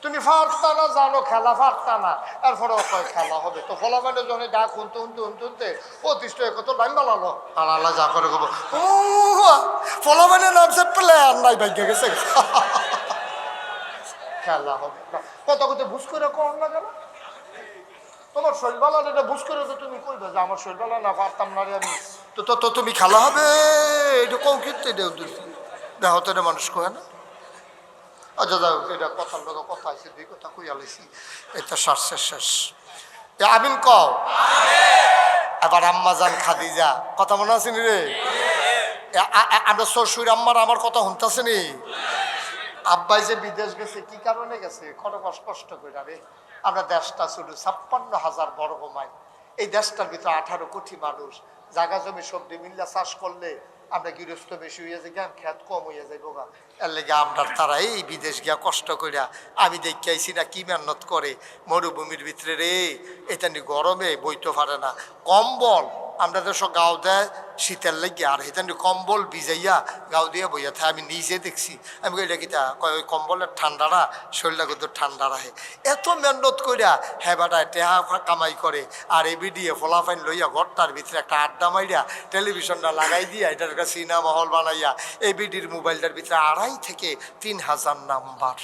তুমি ফারতা না, জানো খেলা ফারতা না, এরপরে খেলা হবে। তো ফলাফাইনে যখন ডাক শুনতে শুনতে শুনতে শুনতে অতিষ্ঠ কত লাইন বালালো, আর আল্লাহ যা করে কব ফলাফাইনে নামছে প্লেয়ার নাই, ভাগ্য গেছে খেলা হবে। কত কত বুঝ করে কোন লাগে না? তোমার শৈলবালা এটা বুঝ করে তো তুমি কইবে যে আমার শৈলবালা না, পারতাম না রে আমি, তো তো তুমি খেলা হবে এটা কৌ কিন্তু দেখো তো এটা মানুষ কয় না। আচ্ছা যাই হোক, এটা কথার লোক কথা আছে, দুই কথা কই আলাইছি, এটা শেষ। আমিন কও। এবার আম্মাজান খাদিজা, কথা মনে আছে নি রে? আমরা শ্বশুর আম্মার আমার কথা শুনতেছে নি? আব্বাই যে বিদেশ গেছে কি কারণে গেছে? কষ্ট করে রে। আমরা দেশটা শুধু 56,000 বর্গ মাইল, এই দেশটার ভিতরে 18 কোটি মানুষ, জায়গা জমি সবজি মিল্লা চাষ করলে আমরা গৃহস্থ বেশি হইয়া যাই, জ্ঞান খেত কম হইয়া যাই বোগা। এর লেগে আমরা তারা এই বিদেশ গিয়া কষ্ট করিয়া, আমি দেখি আইসি না কি মেহনত করে মরুভূমির ভিতরে রে, এটা নি গরমে বইতে পারে না, কম্বল আমরা দেশ গাও দেয় শীতের লেগে, আর হেতানি কম্বল ভিজাইয়া গাও দিয়ে বইয়া থাকে। আমি নিজে দেখছি, আমি এটা কিতা কয় ওই কম্বলের ঠান্ডাটা শরীরটা কিন্তু ঠান্ডা রাখে। এত মেহনত করিয়া হ্যাঁ বেটায় টেহা কামাই করে, আর এবিডিএ ফলাফাইন লইয়া ঘরটার ভিতরে একটা আড্ডা মাইরা টেলিভিশনটা লাগাই দিয়া এটার একটা সিনেমা হল বানাইয়া এবিডির মোবাইলটার ভিতরে 2,500 থেকে 3,000 নাম্বার।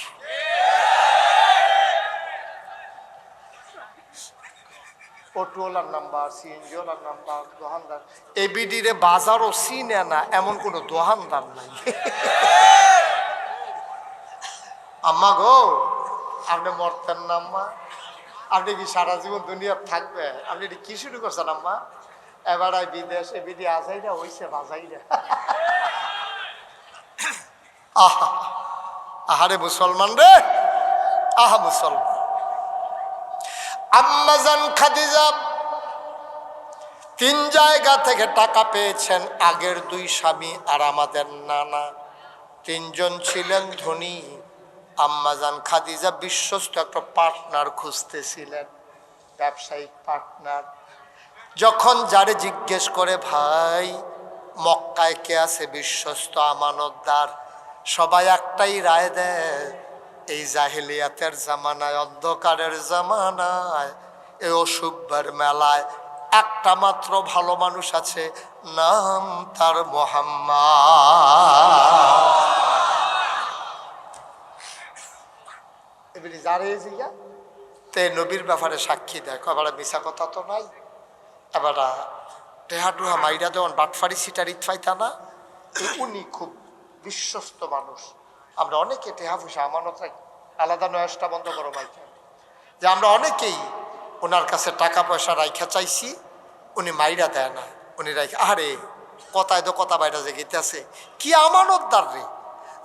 অটোওয়ালার নাম্বার, সিএনজিওয়ালার নাম্বার, দোকানদার। এবিডি রে বাজারও চিনে না এমন কোনো দোকানদার নাই। আম্মা গো, আপনি মরতেন না আম্মা? আপনি কি সারা জীবন দুনিয়া থাকবে? আপনি এটি কি শুরু করছেন আম্মা? এবার বিদেশ এবিডি আজাই না হইছে বাজাই না। আহা আহারে মুসলমান রে, আহা মুসলমান। আম্মাজান খাদিজা 3 জায়গা থেকে টাকা পেয়েছেন, আগের 2 স্বামী আর আমাদের নানা, 3 জন ছিলেন ধনী। আম্মাজান খাদিজা বিশ্বস্ত একটা পার্টনার খুঁজতেছিলেন, ব্যবসায়িক পার্টনার। যখন যারে জিজ্ঞেস করে ভাই মক্কায় কে আছে বিশ্বস্ত আমানতদার, সবাই একটাই রায় দেয়, এই জাহেলিয়াতের জামানায়, অন্ধকারের জামানায়, এই অসভ্যের মেলায় একটা মাত্র ভালো মানুষ আছে, নাম তার মুহাম্মদ। এবারে যারে জিগা তে নবীর ব্যাপারে সাক্ষী দেয়, এবার মিশা কথা তো নাই। এবার টেহা টুহা মাইরা দেওয়ান বাটফারি সিটারি ফাইতা না, উনি খুব বিশ্বস্ত মানুষ। আমরা অনেকে টেহা পয়সা আমানত রাখি, আলাদা নয়াসটা বন্ধ করো মাইকা, যে আমরা অনেকেই ওনার কাছে টাকা পয়সা রাইখা চাইছি, উনি মাইরা দেয় না, উনি রাইখা। আরে কথায় তো কথা বাইরা যে গেতে আছে, কি আমানতদার রে,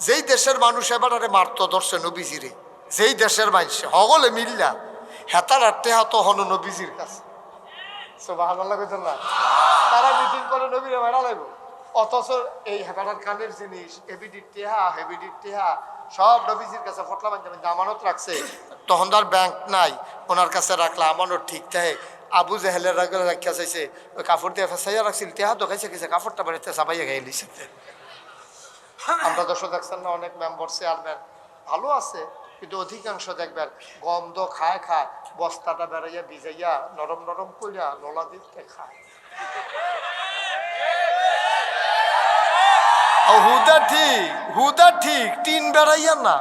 যেই দেশের মানুষ এবারে মারতো ধরছে নবীজিরে, যেই দেশের মানুষ হগলে মিল্লা হেতার টেহা তো হন নবীজির কাছে। সুবহানাল্লাহ কইতেন না? তারা মিটিং করে নবীরে মারা লাগবো, অথচ এই হেবাটার কানের জিনিস এবিডির টেহা হেবিডির টেহা সব নবীজির কাছে ফটলা বান্ধে আমানত রাখছে। তখন তার ব্যাংক নাই, ওনার কাছে রাখলে আমানত ঠিক থাকে। আবু জেহেলের রাখা চাইছে, ওই কাপড় দিয়ে ফেসাইয়া রাখছিল, টেহা তো খাইছে গেছে, কাপড়টা বাড়িতে চাপাইয়া গাই লিছে। আমরা দর্শক দেখছেন না, অনেক মেম্বার চেয়ারম্যান ভালো আছে, কিন্তু অধিকাংশ দেখবেন গন্ধ খায় বস্তাটা বেড়াইয়া ভিজাইয়া নরম নরম কইরা নলা দিতে খায়। হুদা ঠিক টিন বেড়াইয়া না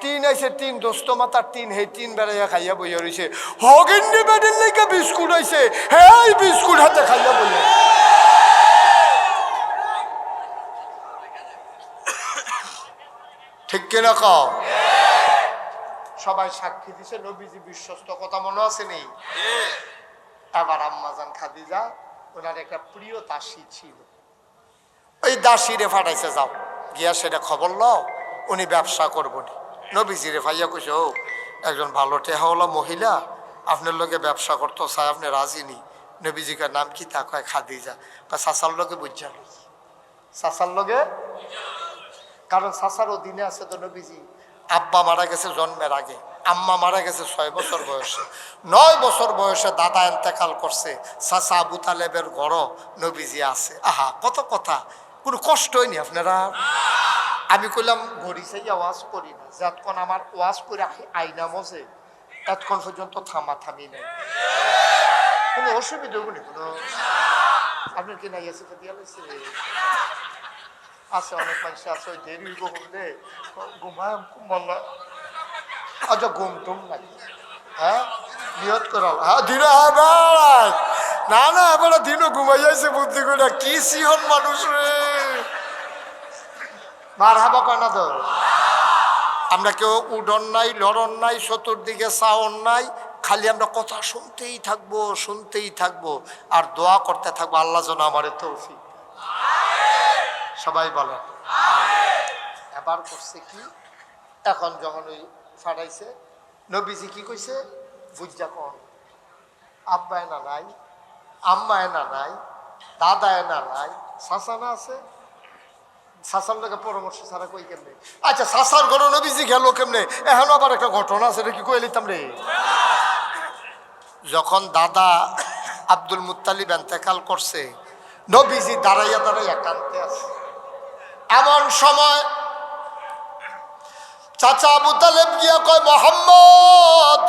টিন আইছে টিন দোস্ত মাতার টিন হে টিন বেড়াইয়া খাইয়া বইয়া রইছে হগিন্নি বেডের লাইকা বিস্কুট আইছে হ্যাঁ বিস্কুট হাতে খাইয়া বইয়া ঠিক কিনা কও সবাই সাক্ষী দিছে নবীজি বিশ্বস্ত কথা মনে আছে নেই আবার আম্মাজান খাদিজা ওনার একটা প্রিয় দাসী ছিল ওই দাসীরে ফাটাইছে যাও গিয়া সেটা খবর লও উনি ব্যবসা করবনি নবীজিরে ভাইয়া কইছে ও একজন ভালো টেহাওয়ালা মহিলা আপনার লোকে ব্যবসা করতো চাই আপনি রাজি নি নবীজিকার নাম কি তা কয় খাদিজা সাসার লোকে বুঝা সাসার লোকে কারণ সাসার অধীনে আছে তো নবীজি আব্বা মারা গেছে জন্মের আগে আম্মা মারা গেছে 6 বছর বয়সে 9 বছর বয়সে দাদা ইন্তেকাল করছে চাচা আবু তালেবের ঘরও নবীজি আছে আহা কত কথা কোনো কষ্ট হয়নি আপনারা আমি কইলাম ঘড়ি চাই ওয়াজ করি না যতক্ষণ আমার ওয়াজ করে আইনা মজে এতক্ষণ পর্যন্ত থামি নাই কোনো অসুবিধা হবনি কোনো আপনার কি নাই আছে দিয়া লাগছে আছে অনেক মানুষ আছে ওই দেরি ঘুমলে ঘুমায় মল্লা আচ্ছা ঘুম টুম নাই হ্যাঁ নিয়ত করাও হ্যাঁ দিন না না এবার দিনও ঘুমাই যাইছে বুদ্ধি করে কি সিহন মানুষ রে মার হাবা কয় না তো আমরা কেউ উডন নাই লড়ন নাই চতুর্দিকে চাওন নাই খালি আমরা কথা শুনতেই থাকবো আর দোয়া করতে থাকবো আল্লাহ যেন আমারে তৌফিক সবাই বলেন এবার করছে কি এখন যখন ওই ফাটাইছে নবীজি কি কইছে বুঝা কোন আব্বা এনা নাই আম্মা এনা নাই দাদা এনা নাই চাচা না আছে চাচার লোকে পরামর্শ ছাড়া কই কেমনে আচ্ছা চাচার ঘরে নবীজি গেল কেমনে এখন আবার একটা ঘটনা আছে কি কই লিতাম রে যখন দাদা আব্দুল মুত্তালিব ইন্তেকাল করছে নবীজি দাঁড়াইয়া কাঁদতে আছে এমন সময় চাচা আবু তালেব গিয়া কয় মোহাম্মদ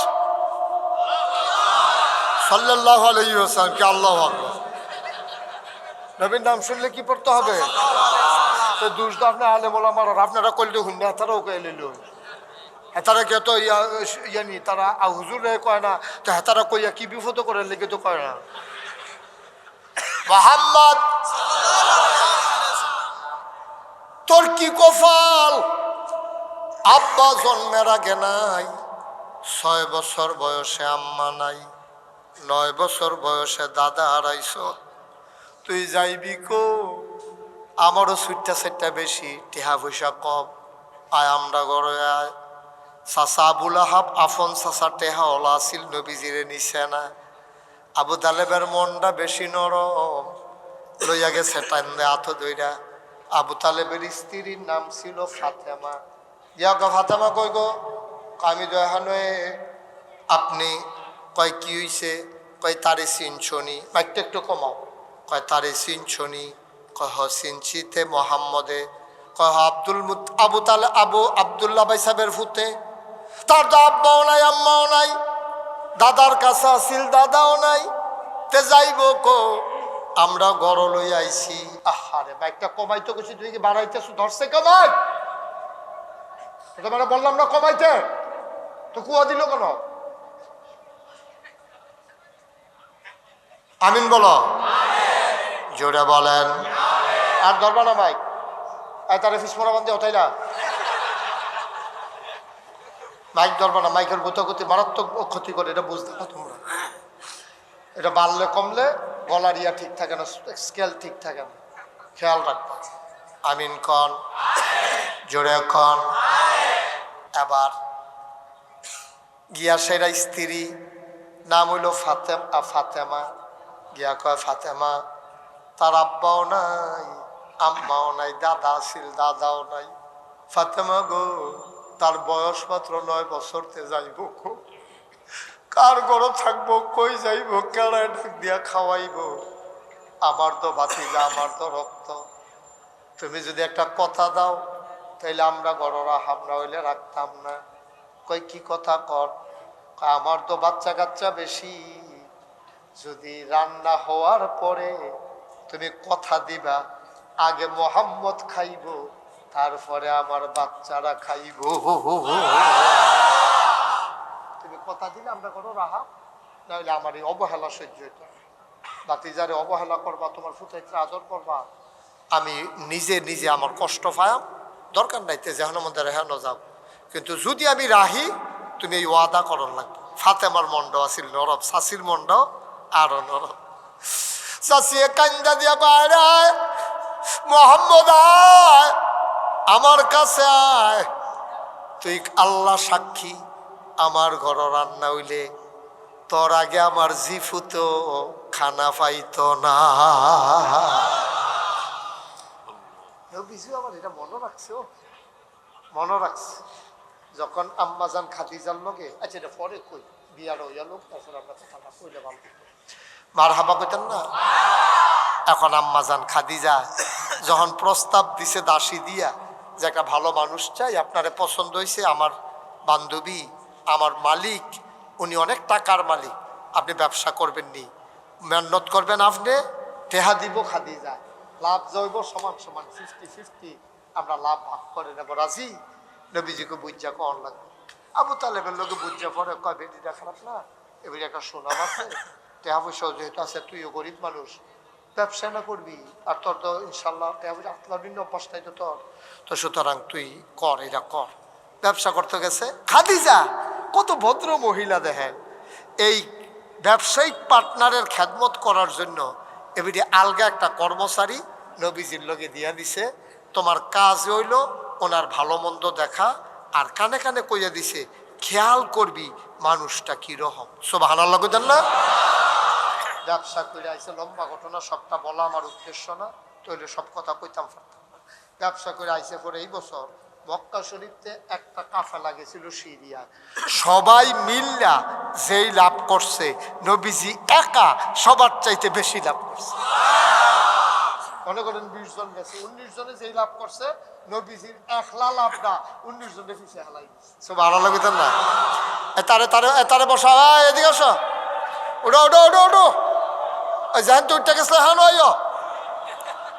সাল্লাল্লাহু আলাইহি ওয়াসাল্লাম কি আল্লাহু আকবার নবীর নাম শুনলে কি পড়তে হবে তো দুষ আপনি আলেম ওলামার আপনারা কইলে হুন্ডা তারাও কয়ে লইল হেতারা কে তো ইয়ানি তারা হুজুর কয় না তো হেতারা কইয়া কি বিপদ করে লেগে তো কয় না মোহাম্মদ তোর কি কপাল আব্বা জন্মের আগে নাই 6 বছর বয়সে আম্মা নাই 9 বছর বয়সে দাদা হারাইছ তুই যাইবি কো আমারও সুইটটা বেশি টেহা পয়সা কম আয় আমরা ঘরে আয় চাচা আবুল আহাব আফন চাচা টেহা ওলা আসিল নবীজিরে নিছে না আবু তালেবের মনটা বেশি নরম লইয়া গেছে টাইম আত দইরা আবু তালেবের স্ত্রীর নাম ছিল ফাতেমা ইয়া গো ফাতেমা কই গো আমি দয়াহানে আপনি কয় কি হইছে কয় তারে চিনছনি মাইকটা একটু কমাও কয় তারে চিনছনি কয় হ চিনছিতে মোহাম্মদে কয় আবু আবদুল্লাহ ভাই সাহেবের ফুতে তার তো আব্বাও নাই আম্মাও নাই দাদার কাছে আসিল দাদাও নাই তে যাইব কো আমরা গড় লই আইছি আহারে বাইকটা কমাইতে কিছু তুই কি বাড়াইতেছ ধরছে কমাই এটা মানে বললাম না কমাইতে তো কুয়া দিল কেন আমিন বলো জোরে বলেন আর ধরবা না মাইক তারে ফিসমরা বান্ধে ওঠাইলা মাইক ধরবা না মাইকের গুতাগুতি মারাত্মক ক্ষতি করে এটা বুঝতে না তোমরা এটা বাড়লে কমলে গলার ইয়া ঠিক থাকে না স্কেল ঠিক থাকে না খেয়াল রাখবা আমিন কন জোরে কন এবার গিয়া সেরা স্ত্রী নাম হইল ফাতেমা গিয়া কয় ফাতেমা তার আব্বাও নাই আম্মাও নাই দাদা ছিল দাদাও নাই ফাতেমা গো তার বয়স মাত্র 9 বছরতে যাইব কার ঘর থাকবো কই যাইব কেড়ায় ঢাক দিয়া খাওয়াইব আমার তো ভাতিজা আমার তো রক্ত তুমি যদি একটা কথা দাও তাইলে আমরা গড়রা হামরা হইলে রাখতাম না কই কি কথা কর আমার তো বাচ্চা কাচ্চা বেশি যদি রান্না হওয়ার পরে তুমি কথা দিবা আগে মোহাম্মদ খাইব, তারপরে আমার বাচ্চারা খাইব। তুমি কথা দিলে আমরা কোনো রাহা, নাহলে আমার এই অবহেলা সহ্য হইতো। বাতিজারে অবহেলা করবা, তোমার ফুটাইতে আদর করবা, আমি নিজে নিজে আমার কষ্ট পায়াম, দরকার নাই তে যেহানোর মধ্যে রেহানো যাও। কিন্তু যদি আমি রাহি, তুমি এই ওয়াদা করন লাগবে। ফাতেমার মন্ড আছিল নরম, শাসির মন্ড আরো নরম। শাসিয়ে কান্দা দিয়া বাইরে, মোহাম্মদ আয় আমার কাছে আয়, তুই আল্লাহ সাক্ষী আমার ঘর রান্না হইলে তোর আগে আমার জিফু তো খানা পাইতো না। আমার এটা মনে রাখছে, ও মনে রাখছে। যখন আম্মাজান খাদিজার লগে, আচ্ছা এটা পরে কই, বিয়ার হইয়া লোক, তারপর আমরা কথাটা কইলে ভালো মার হাবা কইতেন না। এখন আম্মাজান খাদিজা যখন প্রস্তাব দিছে দাসী দিয়া যে একটা ভালো মানুষ চাই, আপনারে পছন্দ হয়েছে, আমার বান্ধবী, আমার মালিক, উনি অনেক টাকার মালিক, আপনি ব্যবসা করবেন নি, মেহনত করবেন, আপনি টেহা দিব খাদিজা, লাভ জৈব সমান সমান 50-50 আমরা লাভ ভাগ করে নেব, রাজি? নবীজিকে বুঝা কন লাগবে। আবু তালেবের লোকে বুঝা পরে কয় বেটিটা খারাপ না, এবারে একটা সুনাম আছে, টেহা পয়সাও যেহেতু আছে, তুইও গরিব মানুষ, ব্যবসা না করবি, আর তোর তো ইনশাল্লাহ টেহা পয়সা আপনার ভিন্ন অভ্যাস নাই তো তোর, তো সুতরাং তুই কর, এটা কর। ব্যবসা করতে গেছে খাদিজা, কত ভদ্র মহিলা দেখেন, এই ব্যবসায়িক পার্টনারের খেদমত করার জন্য এবারে আলগা একটা কর্মচারী নবীজির লগে দিয়া দিছে, তোমার কাজ হইল ওনার ভালো মন্দ দেখা, আর কানে কানে কইয়া দিছে খেয়াল করবি মানুষটা কিরকম। সুবহানাল্লাহ কইতেন না? ব্যবসা করে আইসে, লম্বা ঘটনা, সবটা বলা আমার উদ্দেশ্য না, তৈলে সব কথা কইতাম পারতাম না। ব্যবসা করে আইসে পরে এই বছর মক্কা শরীফতে একটা কাফেলা গেছিল সিরিয়া, সবাই মিল্লা যেই লাভ করছে, নবীজি একা সবার চাইতে বেশি লাভ করছে। মনে করেন 20 জন গেছে, 19 জনে যেই লাভ করছে, নবীজির একলা লাভটা 19 জনের পিছিয়ে হেলাই গেছে। সুবহানাল্লাহ কইতেন না? তারে বসা, এদিকে আসো, ওডো ওডো ওডো ওডো, ওই জান তো উঠতে গেছলে হ্যাঁ নয়,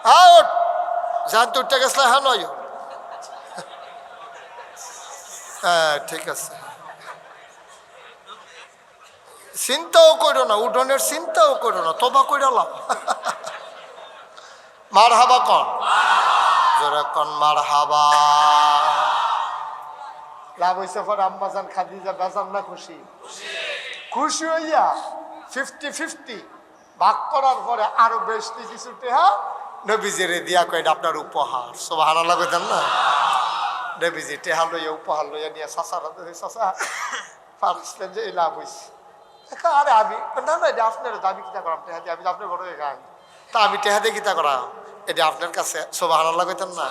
হ্যাঁ ওঠ, জান তো উঠতে গেছলে হ্যাঁ নয়, হ্যাঁ ঠিক আছে, চিন্তাও করো না, উঠোনের চিন্তাও করো না, তোবা কইরালাম। মার হাবা কন, জোরে কন মার হাবা। লাভ হয়েছে পরে আম্মাজান খাদিজা বেজান না খুশি? খুশি হইয়া 50-50 ভাগ করার পরে আরো বেশি কিছু টেহা নবীজিরে দিয়া কয় আপনার উপহার। সুবহানাল্লাহ কইতেন না? নবীজি টেহা লইয়া উপহার লইয়া নিয়ে চাচারা চাচা পারছিলেন যে এই লাভ হয়েছে। আরে আমি না না, এটা আপনার দাবি কিতা করাম, টেহা দিয়ে আমি আপনার বড় হয়ে গাই, তা আমি টেহা দিয়ে কিতা করা, এটা আপনার কাছে। সুবহানাল্লাহ কইতেন না?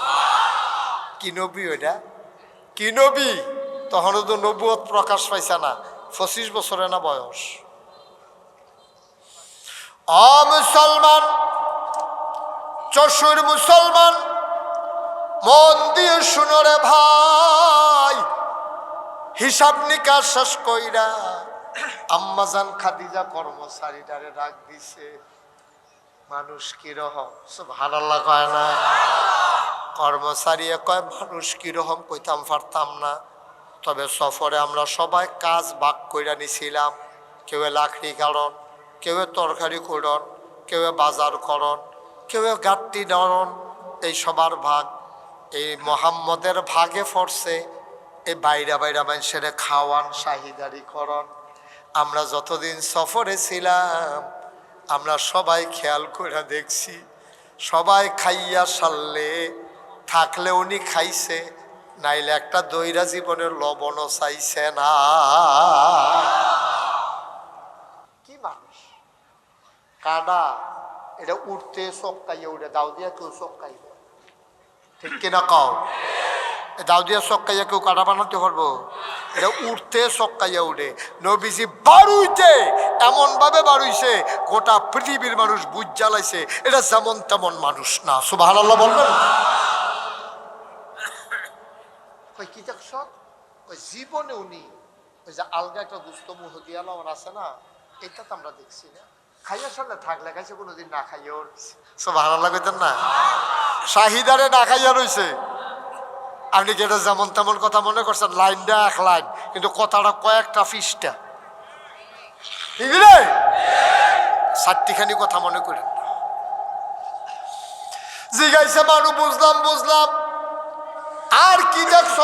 কি নবী ওইটা, কি নবী? তখনও তো নবুয়ত প্রকাশ পাইছে না, 25 বছরে না বয়স। মুসলমান, চশুর মুসলমান, মন দিয়ে শুনো রে ভাই, হিসাব নিকাশ শেষ কইরা আম্মাজান খাদিজা কর্মচারীটারে ডাক দিছে, মানুষ কিরকম? সুবহানাল্লাহ কয় না? কর্মচারী কয় মানুষ কিরকম কইতাম পারতাম না, তবে সফরে আমরা সবাই কাজ ভাগ কইরা নিছিলাম, কেউ লাকড়ি কারণ, কেউ তরকারি করন, কেউ বাজার করন, কেউ গাট্টি ধরন, এই সবার ভাগ। এই মোহাম্মদের ভাগে পড়ছে এই বাইরা বাইরা মানুষের খাওয়ান শাহিদারি করন। আমরা যতদিন সফরে ছিলাম আমরা সবাই খেয়াল করে দেখছি, সবাই খাইয়া সারলে থাকলে উনি খাইছে, নাইলে একটা দইরা জীবনের লবণও চাইছে না। কি মানুষ কাডা, এটা উঠতে চক্কাইয়া উঠে, দাও দিয়া কেউ চক্কাইবে, ঠিক কিনা কও? দাও দিয়া চক্কাইয়া কেউ কাটা বানাতে পারবো? এটা উঠতে চক্কাইয়া উঠে। নবীজি বাড়ুইতে এমন ভাবে বাড়ুইছে গোটা পৃথিবীর মানুষ বুঝ জ্বালাইছে এটা যেমন তেমন মানুষ না। সুবহানাল্লাহ বলবেন? কি দেখছ? ওই জীবনে উনি ওই যে আলগা একটা দুস্থ মুহদিয়াল আছে না, এটা তো আমরা দেখছি না। খাইয়ার সামনে থাকলে খাইছে, কোনোদিন না খাইয়া সুবহানাল্লাহ কইতেন না? শাহিদারে না খাইয়া রইছে। আপনি কি এটা যেমন তেমন কথা মনে করছেন? লাইনটা এক লাইন, কিন্তু কথাটা কয়েকটা পৃষ্ঠা। ঠিক রে? চারটিখানি কথা মনে করেন। জিগাইছে মানুষ, বুঝলাম বুঝলাম। আর কি দেখছ?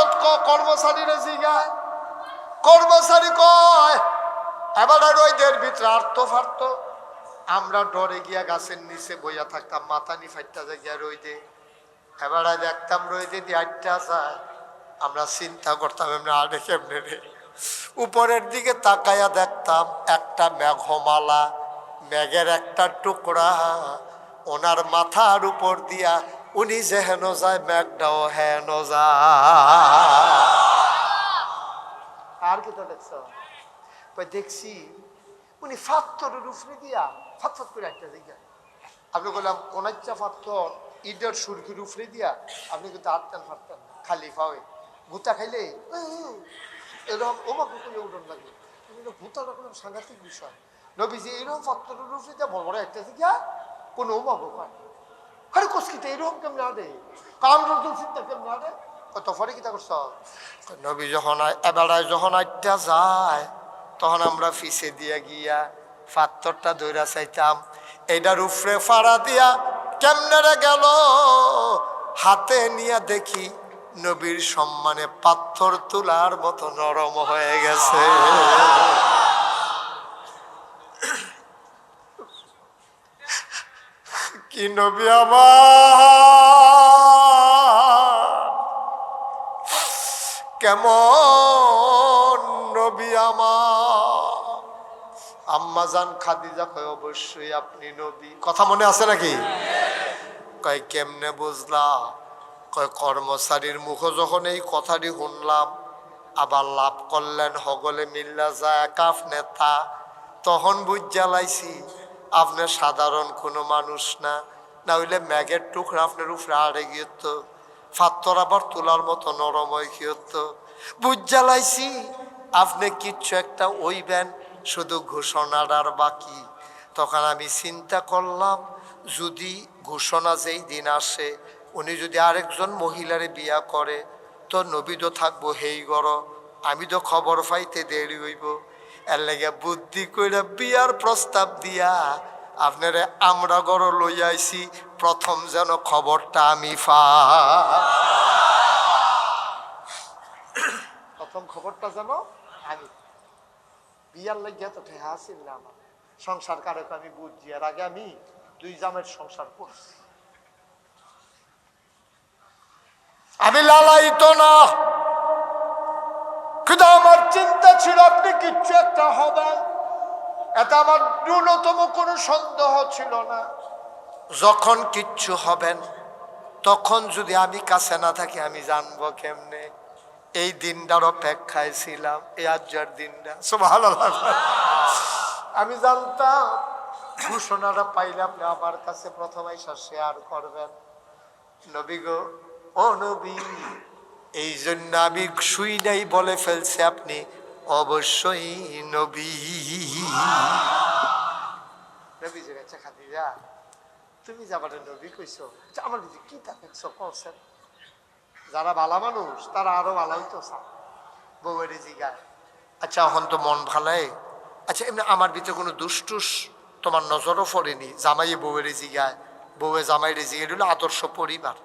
কর্মচারীরা জিগায়। কর্মচারী কয় এবার রইদের ভিতরে আর্ত ফার্ত। আমরা ডরে গিয়া গাছের নিচে বইয়া থাকতাম, মাথা নি ফাইটটা গিয়া রইদে। এবার দেখতাম রইদে দিয়ে আটটা যায়। আমরা চিন্তা করতাম এমনি আরে কেমনে রে। উপরের দিকে তাকাইয়া দেখতাম একটা মেঘমালা, মেঘের একটা টুকরা ওনার মাথার উপর দিয়া, উনি যে হেন যায় মেঘটাও হেন যায়। আর কি তো দেখছ? দেখছি উনি ফাত্তরের উপরে দিয়া ফাতফাত করে একটা জায়গা। আপনি বললাম কোনাচ্চা ফাত্তর ঈদের সুরকির উপরে দিয়া আপনি কিন্তু আটতেন ফাটতেন না, খালি পাওয়ে ভুতা খাইলে এরকম ওমাকে করে উঠন লাগে। ভুতাটা কোনো সাংঘাতিক বিষয়। নবীজি এইরকম ফাত্তরের উপরে দিয়া বড় বড় একটা জায়গা, কোনো ওমাকে পায় আরে কসকিতে এরকম কেমন আরে কাম রকম চিন্তা কেমন আরে কত ফরে কিতা করছ? নবী যখন এবেলায় যখন আটটা যায়, তখন আমরা ফিসে দিয়া গিয়া পাথরটা ধইরা চাইতাম এইটার উপরে ফাড়া দিয়া কেমনে রে গেল। হাতে নিয়ে দেখি নবীর সম্মানে পাথর তোলার মতো নরম হয়ে গেছে। কি নবী আমার, কেমন নবী আমার। আম্মাজান খাদিজা কয় অবশ্যই আপনি নবী। কথা মনে আছে নাকি? কয় কেমনে বুঝলা? কয় কর্মচারীর মুখ যখন এই কথাটি শুনলাম, আবার লাভ করলেন হগলে মিল্লা যায় কাফ নেতা, তখন বুঝা লাইছি আপনি সাধারণ কোনো মানুষ না, না হইলে ম্যাগের টুকরা আপনার উপরে আড়ে গিয়েত, ফাত্তর আবার তোলার মতো নরম হয়ে গিয়েত। বুঝা লাইছি আপনি কিচ্ছু একটা ওইবেন, শুধু ঘোষণাটার বাকি। তখন আমি চিন্তা করলাম যদি ঘোষণা যেই দিন আসে উনি যদি আরেকজন মহিলারে বিয়া করে, তো নবী তো থাকবো হেই গর, আমি তো খবর পাইতে দেরি হইব। এর লেগে বুদ্ধি কইরা বিয়ার প্রস্তাব দিয়া আপনারে আমরা গর লইয়াইছি, প্রথম যেন খবরটা আমি প্রথম খবরটা যেন আমি। বিয়ার লাগিয়া তো ঠেহা আসিল না আমার, সংসার কারক আমি বুঝছি। এর আগে আমি 2 জামের সংসার করছি। আমি লালায়িত না, কিন্তু আমার চিন্তা ছিল আপনি কিচ্ছু একটা হবেন, এটা আমার ন্যূনতম কোনো সন্দেহ ছিল না। যখন কিচ্ছু হবেন তখন যদি আমি কাছে না থাকি আমি জানবো কেমনে? এই দিনটার অপেক্ষায় ছিলাম, এই আজ্জার দিনটা। সুবহানাল্লাহ। আমি জানতাম ঘোষণাটা পাইলে আপনি আমার কাছে প্রথম আইসা শেয়ার করবেন। নবী গো, ও নবী, এই জন্য আমি শুই নাই বলে ফেলছি আপনি অবশ্যই নবী। নবী যে গেছে খাদিজা, তুমি যাবারে নবী কইছো, আমার দিদি কি তা দেখছো কছেন? যারা ভালো মানুষ তারা আরো ভালো হইতো বউয়ের জিগায়। আচ্ছা এখন তো মন ভালাই, আচ্ছা এমনি আমার ভিতরে কোনো দুষ্টুস তোমার নজরও পড়েনি? জামাইয়ে বউয়ের জিগায়, বউয়ে জামাইয়ের জিগায়, হলো আদর্শ পরিবার।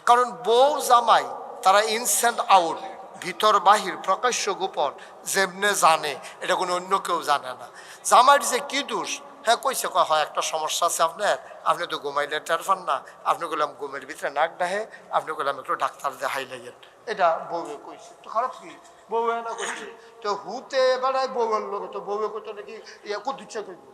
কারণ বউ জামাই তারা ইনস্যান্ট আউট, ভিতর বাহির প্রকাশ্য গোপন যেমনে জানে, এটা কোনো অন্য কেউ জানে না। জামাইয়ের যে কি দোষ, হ্যাঁ কইছে কয় হয় একটা সমস্যা আছে আপনার, আপনি তো ঘুমাইলে টের পান না, আপনি বললাম ঘুমের ভিতরে নাক ডাহে, আপনি বললাম একটু ডাক্তার দেখাই লাগেন। এটা বউয়ে কইছে, তো খারাপ কি? বউয়ে না কইছে তো হুতে বেড়ায় বউয়ের লোক, তো বউয়ে কইতো নাকি ইয়া কত ইচ্ছা করব,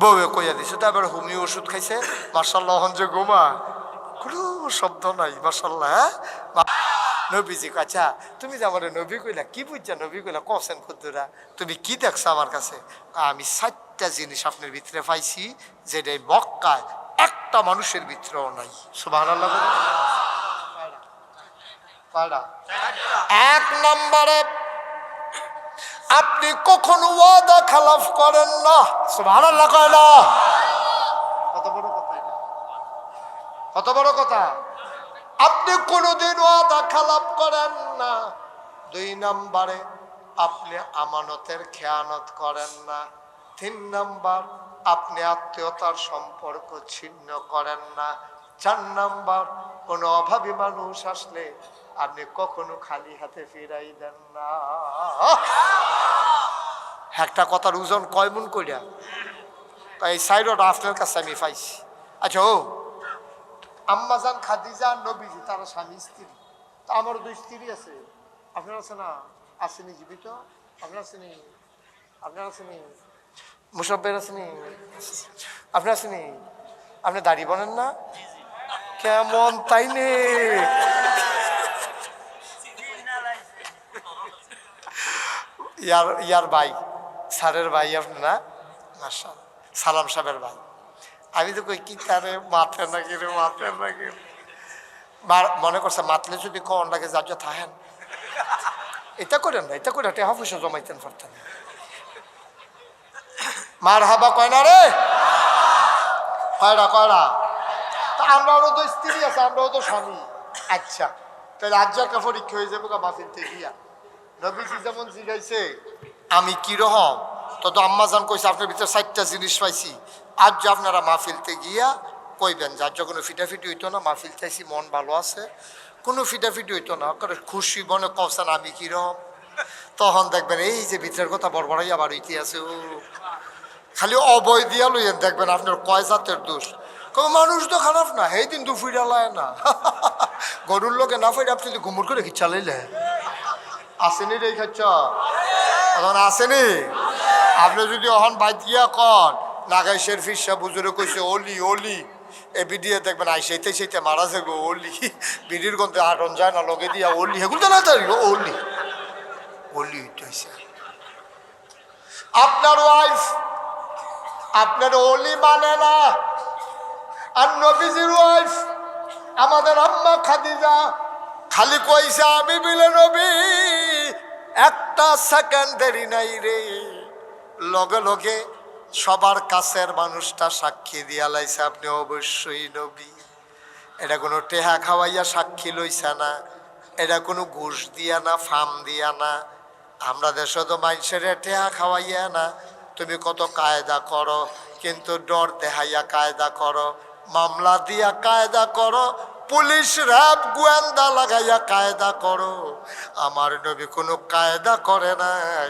বউয়ে কইয়া দিছে। তারপরে হোমিও ওষুধ খাইছে, মার্শাল্লাহ হন যে ঘুমা কোনো শব্দ নাই মার্শাল্লাহ। হ্যাঁ নবীজি, আচ্ছা তুমি যে আমার নবী কইলা কি বুঝছা? নবী কইলা কছেন খুদ্দুরা, তুমি কি দেখছো আমার কাছে? আমি 7টা জিনিস আপনার ভিতরে পাইছি যেটা মক্কায় একটা মানুষের ভিতরেও নাই। সুবহানাল্লাহ। এক নম্বরে আপনি কখনো ওয়াদা খেলাফ করেন না। সুবহানাল্লাহ কয় না? কত বড় কথা এটা, কত বড় কথা। আপনি কোনোদিন ওয়াদা খেলাফ করেন না। 2 নম্বরে আপনি আমানতের খেয়ানত করেন না। 3 নম্বর আপনি আত্মীয়তার সম্পর্ক ছিন্ন করেন না। 4 নম্বর কোনো অভাবী মানুষ আসলে আপনি কখনো খালি হাতে ফিরাই দেন না। একটা কথার ওজন কয় মন কইরা? এই সাইডটা আপনার কাছে আমি পাইছি। আচ্ছা, ও আম্মাজান খাদিজা নবীজি তারা স্বামী স্ত্রী, তো আমারও 2 স্ত্রী আছে। আপনার আছে না? আসেনি জীবিত? আপনার আসেনি? আপনার আসেনি? মুসাব্বের আসেনি? আপনার আসেনি? আপনি দাড়ি বনেন না কেমন তাই নে? ইয়ার ভাই, স্যারের ভাই আপনি না? মাশাআল্লাহ, সালাম সাহেবের ভাই। আমি তো কই কি তারে মাথে নাকি রে, মাথে নাকি। মনে করছে মাতলে যদি কন লাগে যার যা থাহেন, এটা করেন না, এটা করে টেহা পয়সা জমাইতেন পারতেন। মার হাবা কয় না রে, কয়রা কয়রা। তা আমরাও তো স্ত্রী আছে, আমরাও তো স্বামী। আচ্ছা, তাহলে আজ একটা পরীক্ষা হয়ে যাবো মাহফিলতে গিয়া। নবীজি যেমন জিগাইছে আমি কিরকম, তত আম্মাজান কইছে আপনার ভিতরে 4টা জিনিস পাইছি। আজ যে আপনারা মাহফিলতে গিয়া কইবেন, যার যখন ফিটাফিটি হইতো না, মাহফিল চাইছি মন ভালো আছে, কোনো ফিটাফিটি হইতো না, খুশি মনে কওছেন আমি কিরকম, তখন দেখবেন এই যে ভিতরের কথা বড়বড়াইয়া বার হইতে আছে। ও খালি অবয় দিয়া লইয়েন, দেখবেন আপনার কয় জাতের দোষ। মানুষ তো খারাপ না, এই দিন দুফুইরা লায় না। গরুর লোকে না ফাইলে আপনি ঘুমুর করে কি চালাইলে আসেনি রে খাচ্ছ, এখন আসেনি। আপনি যদি অহন বাইত গিয়া কন নাগাই শেরফির সাহেব হুজুরে কইছে অলি অলি, এ বিডিয়ে দেখবেন আইসাইতে সেইতে মারা যাবে অলি, বিডির গন্ধে আটন যায় না লগে দিয়া অলি, হেগুল তো না তারি অলি অলি হইতেছে। আপনার ওয়াইফ আপনার অলি মানে না। আর নবীজির ওয়াইফ আমাদের আম্মা খাদিজা খালি কইছে আমি বিলে নবী, একটা সেকেন্ড দেরি নাই রে, লগে লগে সবার কাছের মানুষটা সাক্ষী দিয়া লাইছে আপনি অবশ্যই নবী। এটা কোনো টেহা খাওয়াইয়া সাক্ষী লইছে না, এটা কোনো ঘুষ দিয়া না, ফার্ম দিয়া না। আমরা দেশে তো মানুষের টেহা খাওয়াইয়া না, তুমি কত কায়দা করো, কিন্তু ডর দেখাইয়া কায়দা করো, মামলা দিয়া কায়দা করো, পুলিশ র্যাব গোয়েন্দা লাগাইয়া কায়দা করো। আমার নবী কোনো কায়দা করে নাই,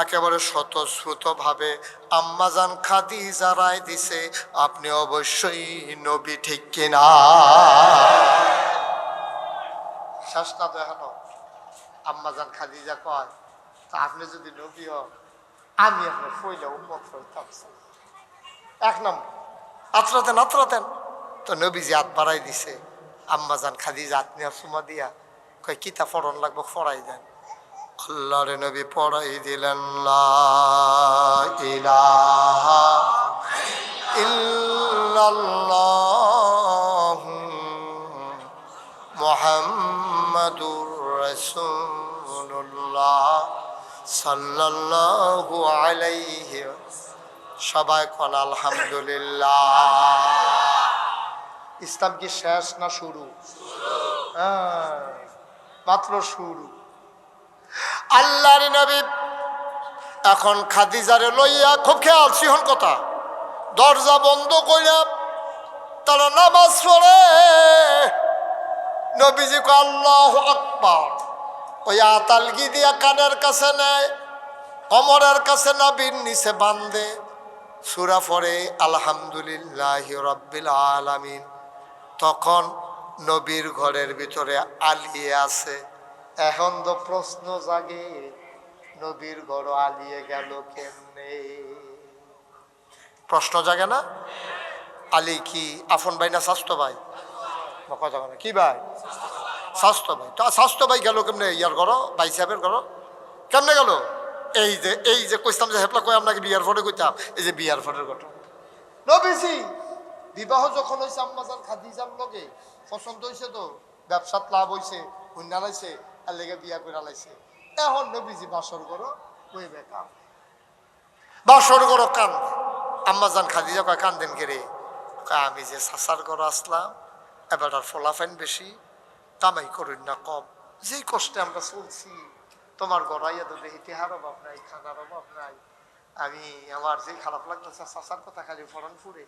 একেবারে স্বতঃস্ফূর্ত ভাবে আম্মাজান খাদিজা রায় দিছে আপনি অবশ্যই নবী, ঠিক কিনা? শেষ না তো এখনো। আম্মাজান খাদিজা কয় তা আপনি যদি নবী হন আমি আপনার ফইলে উম্মত হইতাম। 1 নম্বর আত্রাতেন আত্রাতেন, তো নবীজি হাত বাড়াই দিছে। আম্মাজান খাদিজা হাত নেওয়ার সুমা দিয়া কয় কিতা ফরন লাগবো ফরাই দেন। আল্লাহর নবী পড়াই দিলেন লা ইলাহা ইল্লাল্লাহু মুহাম্মাদুর রাসূলুল্লাহ সাল্লাল্লাহু আলাইহি। সবাই কোন আলহামদুলিল্লাহ। ইসলাম কি শেষ না শুরু? মাত্র শুরু। আল্লাহর নবী এখন খাদিজারে লইয়া, খুব খেয়াল সিহন কথা, দরজা বন্ধ কইরা তারা নামাজ পড়ে। নবীজি কয় আল্লাহু আকবার, ওই আতালগি দিয়া কানের কাছে নেয়, কোমরের কাছে নবীর নিচে বান্ধে, সূরা পড়ে আলহামদুলিল্লাহি রাব্বিল আলামিন। তখন নবীর ঘরের ভিতরে আলিয়ে আছে। এখন তো প্রশ্ন জাগে নবীর ঘর আলিয়ে গেল কেমনে? প্রশ্ন জাগে না? আলী কি আফন ভাই না স্বাস্থ্য ভাই? কথা বলে কি ভাই? স্বাস্থ্য ভাই। তো স্বাস্থ্য ভাই গেল কেমনে ইয়ার ঘর, ভাই সাহেবের ঘর কেমনে গেল? এই যে কইতাম যে হেপলা কই আপনাকে বিয়ার ফটে কইতাম, এই যে বিয়ার ফটের ঘটনা। নবীজি বিবাহ যখন হয়েছে আম্মাজান খাদিজার লগে, পছন্দ হয়েছে, তো ব্যবসাত লাভ হয়েছে, হুন্না লাইছে, আর লেগে বিয়া করে লাইছে। এখন নবীজি বাসর করো কইবে কাম বাসর গরো কান আম্মাজান খাদিজা কয় কান্দেন গেরে আমি যে সাসার ঘর আসলাম এবার আর ফলাফাইন বেশি কামাই করুন না কম যেই কষ্টে আমরা চলছি তোমার গড়াইয়া তো দেখি টেহার অভাব নাই খানার অভাব নাই আমি আমার যে খারাপ লাগতেছে সাসার কথা খালি ফরন ফুরে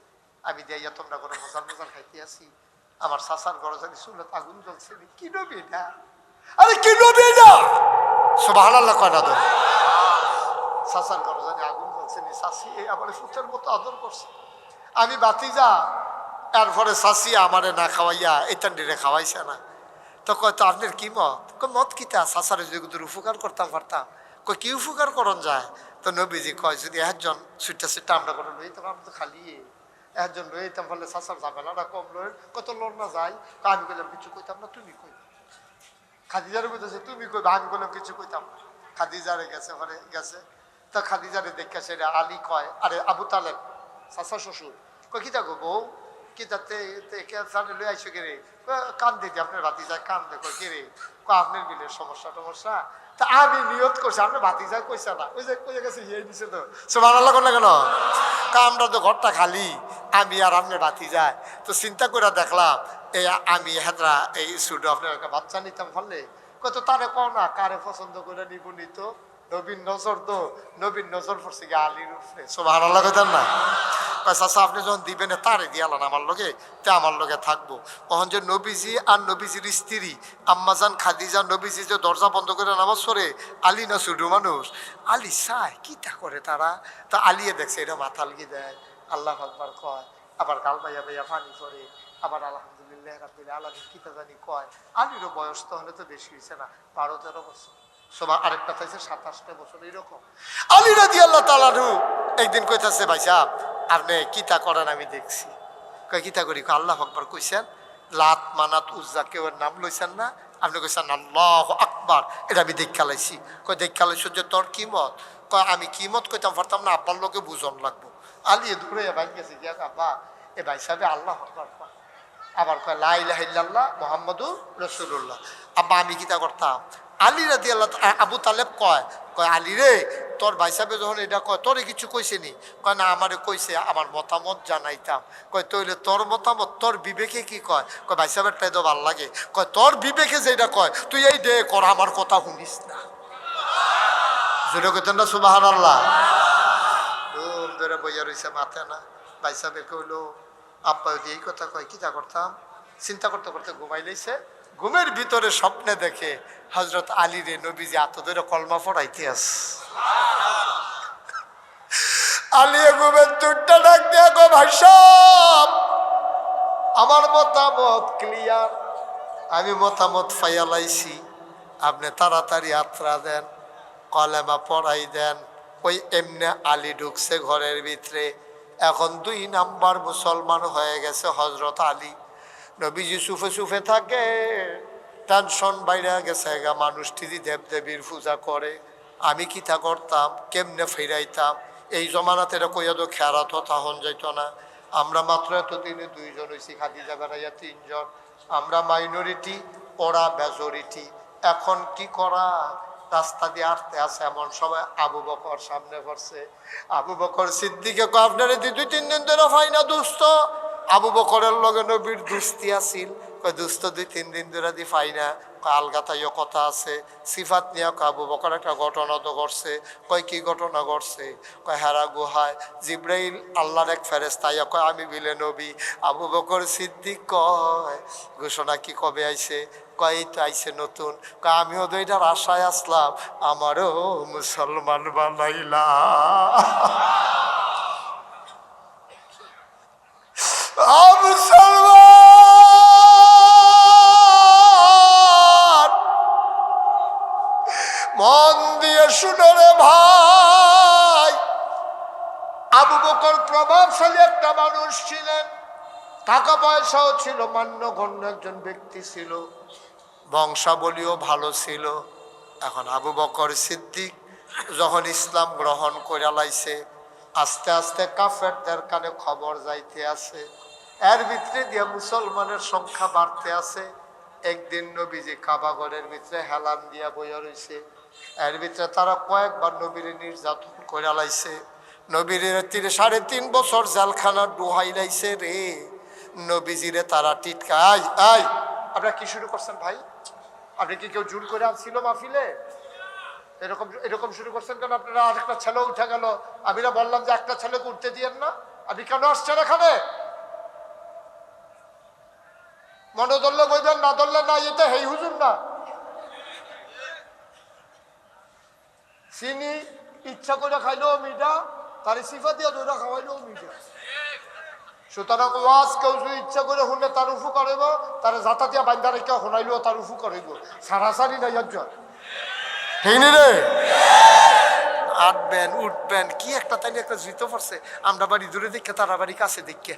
আমি দিয়া তোমরা করে মজার মজার খাইতে আসি আমার সাসার ঘরে জানি চুলত আগুন জ্বলছে কি নবি না আরে কি নবি না সুবহানাল্লাহ কয় না তো সাসার ঘরে জানি আগুন জ্বলছে নি শাশি আমার ফুটের মতো আদর করছে আমি বাতিজা এরপরে শাশি আমারে না খাওয়াইয়া এটান্ডিরে খাওয়াইছে না তো কয় তো আপনার কি মত মত কিতা শাসারে যদি উপকার করতাম পারতাম কয় কি উপকার করন যায় তো নবীজি কয় যদি একজন সুইটা সুইটা আমরা করে লইতাম আমরা তো খালি একজন লইতাম বললে শাসার ঝামেলাটা কম লয় কত লোন না যায় আমি বললাম কিছু কইতাম না তুমি কই খাদিজারে বলতেছে তুমি কই আমি বললাম কিছু কইতাম খাদিজারে গেছে ঘরে গেছে তা খাদিজারে দেখে সেটা আলী কয় আরে আবু তালেব শাসা শ্বশুর কয় কি থাকো বউ কি তাতে লই আইসো কে রে কান দিতে আপনার ভাতি যায় কান দেখো কে রে আপনার বিলের সমস্যা টমস্যা তা আমি নিয়ত করছি আপনার ভাতি যায় কইসা না ওই যে কই গেছে ইয়ে দিছে তো সুবহানাল্লাহ কোন না কেন তা আমরা তো ঘরটা খালি আমি আর আপনার ভাতি যায় তো চিন্তা করে দেখলাম এই আমি হেদরা এই শুধু আপনার একটা বাচ্চা নিতাম ফলে কত তারে কও না কারে পছন্দ করে নিব নিত নবীন নজর তো নবীন নজর পড়ছে গিয়ে আলীর উপরে সুবহানাল্লাহ কইতেন না চাচা আপনি যখন দিবেন তারে দিয়ালেন আমার লগে তে আমার লগে থাকবো তখন যে নবীজি আর নবীজির স্ত্রী আম্মাজান খাদিজা নবীজি যে দরজা বন্ধ করে নামাজ পড়ে আলী না শুধু মানুষ আলী চায় কিটা করে তারা তা আলিয়ে দেখছে এটা মাথা লিয়ে দেয় আল্লাহ আকবার কয় আবার গাল বাইয়া বাইয়া পানি করে আবার আলহামদুলিল্লাহ রাব্বিল আলামিন কিতা জানি কয় আলীরও বয়স তো হলে তো বেশি হয়েছে না 12-13 বছর সবার আরেকটা চাইছে 27 বছর এরকম আলী রাদিয়াল্লাহু তাআলা একদিন কইতাছে ভাই সাহেব আপনি কিতা করেন আমি দেখছি কয় কিতা করি আল্লাহ আকবার কইছেন লাত মানাত উজ্জা কেউ নাম লইছেন না আপনি কইছেন আল্লাহু আকবার এটা আমি দেখা লাইছি কয় দেখা লাইছ যে তোর কি মত কয় আমি কি মত কইতাম পারতাম না আব্বার লোকে বুঝন লাগবো আলী দূরে ভাই গেছে গিয়া আব্বা এ ভাই সাহেব আল্লাহ আকবার কয় আবার কয় লা ইলাহা ইল্লাল্লাহ মুহাম্মাদুর রাসূলুল্লাহ আব্বা আমি কিতা করতাম আলী রাদিয়াল্লাহু আবু তালেব কয় আলী রে তোর ভাই সাহেব যখন এটা কয় তোরে কিছু কইছে নি কয় না আমারে কইছে আমার মতামত জানাইতাম কয় তইলে তোর মতামত তোর বিবেকে কি কয় ভাই সাহেবেরটাই তো ভাল লাগে কয় তোর বিবেকে যেটা কয় তুই এই দে কর আমার কথা শুনিস না যেটা কইতেন না সুবহানাল্লাহ ধরে বইয়া রয়েছে মাথা না ভাই সাহেবে কইলো আব্বা যদি এই কথা কয় কিতা করতাম চিন্তা করতে করতে ঘুমাই লাইছে ঘুমের ভিতরে স্বপ্নে দেখে হযরত আলী রে নবীজি এত ধরে কলমা পড়াইতে আস আলী ঘুমের দুধটা ডাক দিয়া গো ভাই সাহেব আমার মতামত ক্লিয়ার আমি মতামত ফাইয়া লাইছি আপনি তাড়াতাড়ি আত্রা দেন কলেমা পড়াই দেন ওই এমনি আলী ঢুকছে ঘরের ভিতরে এখন 2 নাম্বার মুসলমান হয়ে গেছে হযরত আলী নবীজি সুফে সুফে থাকে টেনশন বাইরে গেছে গা মানুষটি দেবদেবীর পূজা করে আমি কিতা করতাম কেমনে ফিরাইতাম এই জমানাতে এটা কইয়া তো খেয়ারাত তাহন যাইত না আমরা মাত্র এতদিনে 2 জন হয়েছি খাদিজা বেড়াইয়া 3 জন আমরা মাইনরিটি ওরা মেজরিটি এখন কি করা রাস্তা দিয়ে আসতে আসে এমন সময় আবু বকর সামনে পড়ছে আবু বকর সিদ্দিকে কয় আপনারে 2-3 দিন ধরে হয় না দুস্থ আবু বকরের লগে নবীর দুস্তি আছিল কয় দুস্থ 2-3 দিন ধরে দি পাই না আলগাতাইও কথা আছে সিফাত নিয়ে আবু বকর একটা ঘটনা তো ঘটছে কয় কি ঘটনা ঘটছে কয় হেরা গুহায় জিব্রাইল আল্লাহর এক ফেরেশতা আইয়া কয় আমি বিলে নবী আবু বকর সিদ্দিক কয় ঘোষণা কি কবে আইছে কয় তো আইছে নতুন কয় আমিও তো এটার আশায় আসলাম আমারও মুসলমান বানাইলা মুসলমান মন দিয়ে শুনে রে ভাই আবু বকর প্রভাবশালী একটা মানুষ ছিলেন টাকা পয়সাও ছিল মান্যগণ্য একজন ব্যক্তি ছিল বংশাবলীও ভালো ছিল এখন আবু বকর সিদ্দিক যখন ইসলাম গ্রহণ করে লাইছে আস্তে আস্তে কাফেরদের কানে খবর যাইতে আছে এর ভিতরে দিয়ে মুসলমানের সংখ্যা বাড়তে আছে একদিন নবীজি কাবাগরের ভিতরে হেলান দিয়া বইয়া রয়েছে এর ভিতরে তারা কয়েকবার নবীর নির্যাতন করে লাইছে। নবীর 3.5 বছর জেলখানা ডুহাই লাইছে রে। নবীজিরে তারা টিটকাই। আই আপনারা কি শুরু করছেন ভাই? আপনি কি কেউ জোর করে আনছিল মাহফিলে? এরকম এরকম শুরু করছেন কেন আপনারা? আরেকটা ছেলে উঠে গেল, আমি না বললাম যে একটা ছেলেকে উঠতে দিয়েন না? আপনি কেন আসছেন এখানে? মনে ধরলে বইবেন, না ধরলে না। এটা হেই হুজুর না। চিনি ইচ্ছা করে খাইলেও মিঠা, তার সিফা দিয়ে দৌড়া খাওয়াইলেও মিঠা। সুতরাং ওয়াজ কেউ যদি ইচ্ছা করে শুনে তার উপকার হইব, তার যাতা দিয়া বান্ধা রেখে শোনাইলেও তার উপকার হইব। সারাসারি নাই একজন রে। আটবেন উঠবেন কি একটা, তাই একটা জিতে পড়ছে। আমরা বাড়ি দূরে দেখে তারা বাড়ি কাছে দেখে।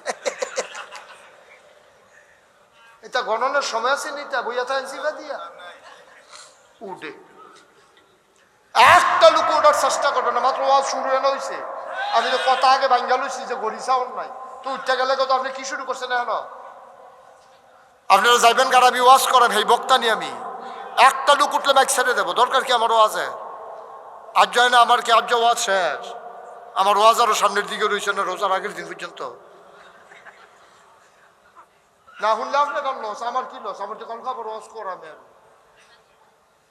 এটা গণনের সময় আছে নিটা বইয়া থাকেন সিফা দিয়া উঠে। একটা লোক ওঠার চেষ্টা করবে না, মাত্র ওয়াজ শুরু হয়েছে। আমি তো কথা আগে ভাঙ্গা লইছি যে গরিসাও নাই, তো উঠতে গেলে তো আপনি কি শুরু করছেন এখন? আপনারা যাইবেন গাড়াবি ওয়াজ করেন, এই বক্তা নিয়ে আমি একটা লোক উঠলে বাইক ছেড়ে দেবো। দরকার কি আমার ওয়াজে? আজ যায় না আমার কি? আজ ওয়াজ শেষ। আমার ওয়াজ আরো সামনের দিকে রয়েছে না, রোজার আগের দিন পর্যন্ত। না শুনলে আপনার লস, আমার কি লস? আমার তো কোন খবর ওয়াজ করাবে।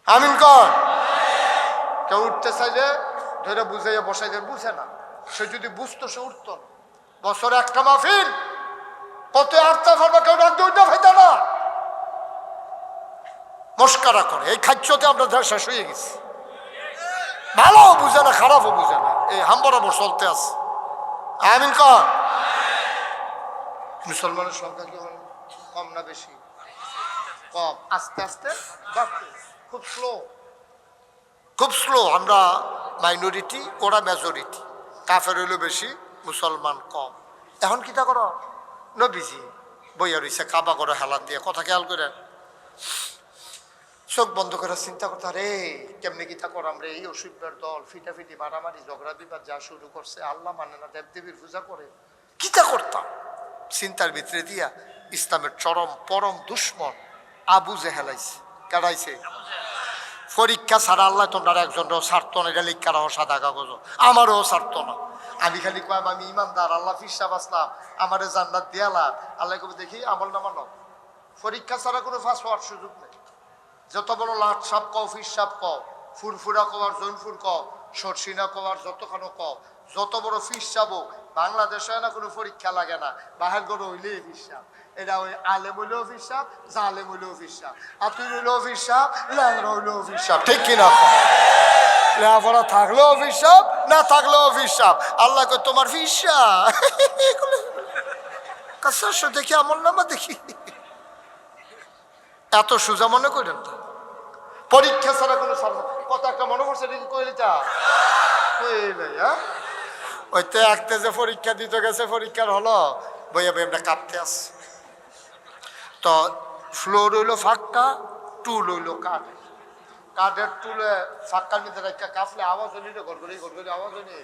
আমিন কর। কেউ উঠতে চাইলে ধরে বুঝাইয়া বসাই দেন, বুঝে না। সে যদি বুঝতো সে উঠতো না। বছরে একটা মাহফিল কত আটটা ফারবা, কেউ ডাক দুইটা ফাইতা না। মস্কারা করে। এই খাদ্যতে আমরা শেষ হয়ে গেছি। ভালো বুঝে না, খারাপও বুঝে না, এই হাম্বরাবর চলতে আছে। আমিন কর। মুসলমানের সংখ্যা কি কম না বেশি? কম। আস্তে আস্তে বাড়তে, খুব স্লো, খুব স্লো। আমরা মাইনরিটি, ওরা মেজরিটি। কাফের হইল বেশি, মুসলমান কম। এখন কিতা করো? নবীজি বইয়া রইছে কাবা করে হেলান দিয়ে। কথা খেয়াল করে চোখ বন্ধ করে চিন্তা করতে, রে কেমনি কিতা করাম রে? এই অসুবিধার দল ফিটাফিটি মারামারি ঝগড়া বিবাদ যা শুরু করছে, আল্লাহ মানে না, দেবদেবীর পূজা করে, কিতা করতাম? চিন্তার ভিতরে দিয়া ইসলামের চরম পরম দুশ্মন আবু জেহেল আইছে। কারাইছে পরীক্ষা ছাড়া আল্লাহ তোমরা একজনও ছাড়তো না। এটা লিখা রাখো সাদা কাগজ, আমারও ছাড়তো না। আমি খালি কয় আমি ইমানদার, আল্লাহ ফিরসাব আসলাম, আমারে জান্নাত দিয়ালা। আল্লাহ কবে দেখি আমল নামা নাও। পরীক্ষা ছাড়া কোনো ফাঁস হওয়ার সুযোগ নেই। যত বড় লাট সাপ কও, ফির সাপ কও, ফুরফুরা কও আর জৈনফুর কও, সরসিনা কও আর যতখানো কও, যত বড় ফির সাপ হোক, বাংলাদেশে না কোনো পরীক্ষা লাগে না। বাহির করে হইলেই ফির সাপ। এটা ওই আলেম হইলেও ফির সাপ, জালেম হইলেও ফির সাপ, আতুর হইলেও ফির সাপ, ল্যাংরা হইলেও ফির সাপ। ঠিক কিনা? লেখাপড়া থাকলেও ফির সাপ, না থাকলেও ফির সাপ। আল্লাহ কই তোমার ফির সাপ কাছে দেখি আমল নামা দেখি। এত সোজা মনে করেন না। পরীক্ষা ছাড়া কোনো কথা একটা মনে করছে নাকি? কইলে তা কইলে ওই তো একটা যে পরীক্ষা দিতে গেছে, পরীক্ষার হলো বইয়া বই আমরা কাঁপতে আসছে। তো ফ্লোর হইলো ফাঁকা, টুল হইলো কাঠ। কাঠের টুলে ফাঁকার মধ্যে একটা কাঁপলে আওয়াজ হইনি রে, গড়গড়ি গড়গড়ি আওয়াজ হয়নি।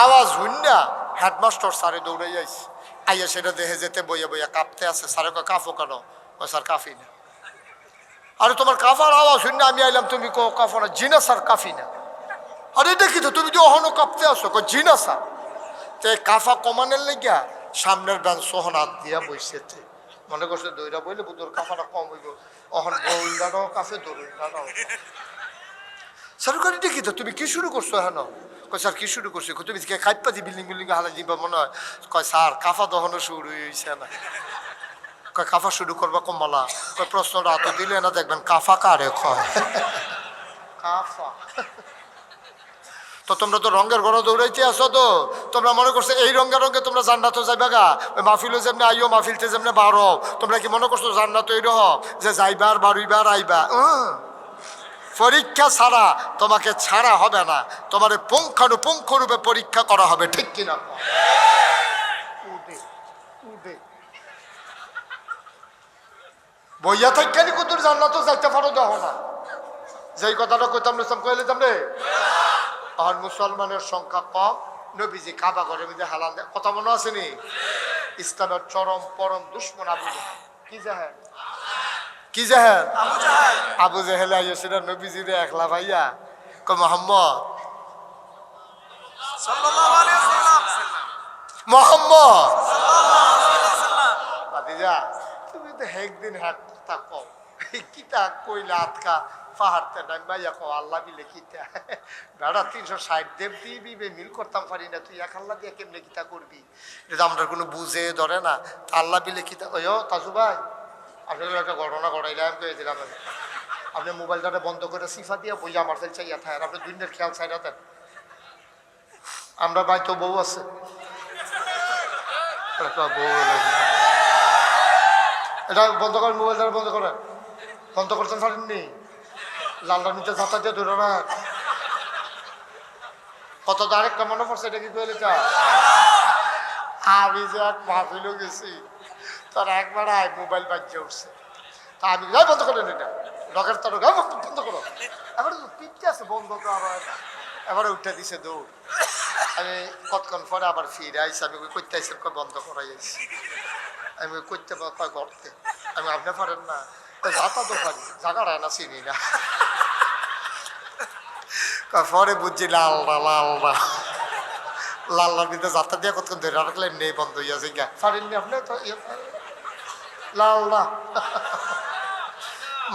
আওয়াজ হইন না হেডমাস্টার স্যারে দৌড়াই আইছে। আইয়া সেটা দেখে যেতে বইয়া বইয়া কাঁপতে আছে। স্যারে কাঁপো কেন? ও স্যার কাঁফি না। আরে তোমার কাফার আওয়াজ শুনে আমি আইলাম, তুমি কাফো না? জিনা স্যার কাফি না। আরে দেখি তো তুমি তো অহনো কাঁপতে আসো। জিনা স্যার। তো কাফা কমানের লেগিয়া সামনের বেঞ্চ সোহন হাত দিয়া বইছেতে। মনে করছে দইরা বইলে বুধর কাফাটা কম হইব। অহন বইলাটাও কাফে দৌড়াটাও। স্যার করে দেখি তো তুমি কি শুরু করছো? হ্যাঁ কয় স্যার কি শুরু করছো? তুমি খাইপা দি বিল্ডিং বিল্ডিং হালা দিবা মনে হয়। কয় স্যার কাফা দহনো শুরু হয়েছে না। কয় কাফা শুরু করবা কমলা? কয় প্রশ্নটা হাতে দিলে না দেখবেন কাফা কারে কয়। কাফা। তো তোমরা তো রঙের ঘর দৌড়াইতে আসো, তো তোমরা মনে করছো এই রঙে রঙে তোমরা জান্নাত যাইবা গা? ওই মাহফিলও যেমনি আইও, মাহফিলতে যেমনি বারো, তোমরা কি মনে করছো জান্নাত এইরহ যে যাইবার বারুইবার আইবা? পরীক্ষা ছাড়া তোমাকে ছাড়া হবে না, তোমার পুঙ্খানুপুঙ্খ রূপে পরীক্ষা করা হবে। ঠিক কিনা? বইয়া থাকি কুতুর জান্নাত যাইতে পারো দেখো না। যেই কথাটা কইতাম কইলে তামরে আর মুসলমানের সংখ্যা কম। নবীজি কাবা ঘরের মধ্যে হালাল দেয়। কথা মনে আসেনি? ইসলামের চরম পরম দুশ্মন আবু জেহেল। কি জাহেল? কি জাহেল? আবু জাহেল আইসিরা নবীজিরে একলা ভাইয়া কয় মোহাম্মদ মোহাম্মদ ভাতিজা তুমি তো একদিন হ্যাক কথা কও কিতা কইলা আতকা পাহাড়তে ডাইমাইয়া কও আল্লাহ বিলে কিতা বেড়া 360 দেব দিবি মিল করতাম পারি না তুই এক আল্লাহ দিয়ে কেমনে কিতা করবি এটা আমরা কোনো বুঝে ধরে না আল্লাহ বিলে কিতা ওই তাজু ভাই আসলে একটা ঘটনা ঘটাইলাম কয়ে দিলাম আপনি মোবাইলটা বন্ধ করে সিফা দিয়ে বই আমার তেল চাইয়া থাকে আপনি দুনিয়ার খেয়াল চাই না দেন আমরা ভাই তো বউ আছে বউ এটা বন্ধ করেন মোবাইলটা বন্ধ করেন বন্ধ করতে পারেননি লালটার নিচে যাতা দিয়ে ধরে না কত আরেকটা মনে পড়ছে এটা কি কইলে চা আমি যে এক মাহফিলও গেছি তার একবার মোবাইল বাজছে উঠছে তা আমি বন্ধ করেন এটা রকের তার বন্ধ করো এবার তো পিঠতে আছে বন্ধ করা এবারে উঠে দিছে দৌড় আমি কতক্ষণ পরে আবার ফিরে আইসি আমি করতে আইসি বন্ধ করাই আইসি আমি করতে কয় করতে আমি আপনি পারেন না যাতা তো পারি জায়গাটা না চিনি না পরে বুঝছি লালদা লালদা লাল্লার ভিতরে যাত্রা দিয়ে কতক্ষণ ধরে রাখলে নেই বন্ধ হইয়াছে গা পারেননি আপনি তো লালদা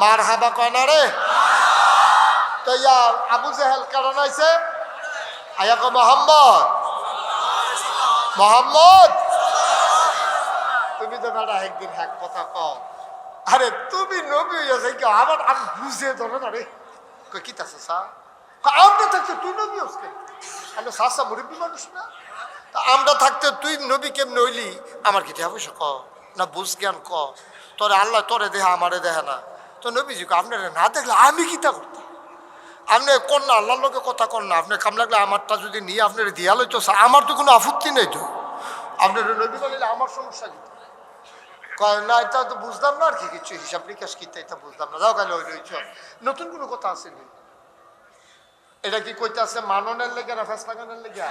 মার হাবা কয় না রে তো ইয়া আবু জাহেল কারণ আইছে আয়া কো মোহাম্মদ মোহাম্মদ তুমি তো বেটা একদিন এক কথা কও আরে তুমি নবী হইয়াছে কি আবার আমি বুঝে ধরে না রে কই কি তাছে সা আমরা থাকতে তুই নবী হসকে আমরা সাসা মুরব্বী মানুষ না তা আমরা থাকতে তুই নবী কেমনে হইলি আমার কি দেয়া পয়সা ক না বুঝ জ্ঞান ক তোরে আল্লাহ তোরে দেহা আমারে দেহা না তো নবীজি আপনারা না দেখলে আমি কিতা করতাম আপনি কোন না আল্লাহর লোকে কথা কন না আপনি কাম লাগলে আমারটা যদি নিয়ে আপনার দিয়া লইতো আমার তো কোনো আপত্তি নেই তো আপনার নবী বলিলে আমার সমস্যা কি কয় না এটা তো বুঝলাম না আর কি কিছু হিসাব নিকাশ কিতা এটা বুঝলাম না যাও গেলে ওই রয়েছ নতুন কোনো কথা আসেনি এটা কি কইতে আছে মাননের লেগে না ফ্যাস লাগানোর লেগে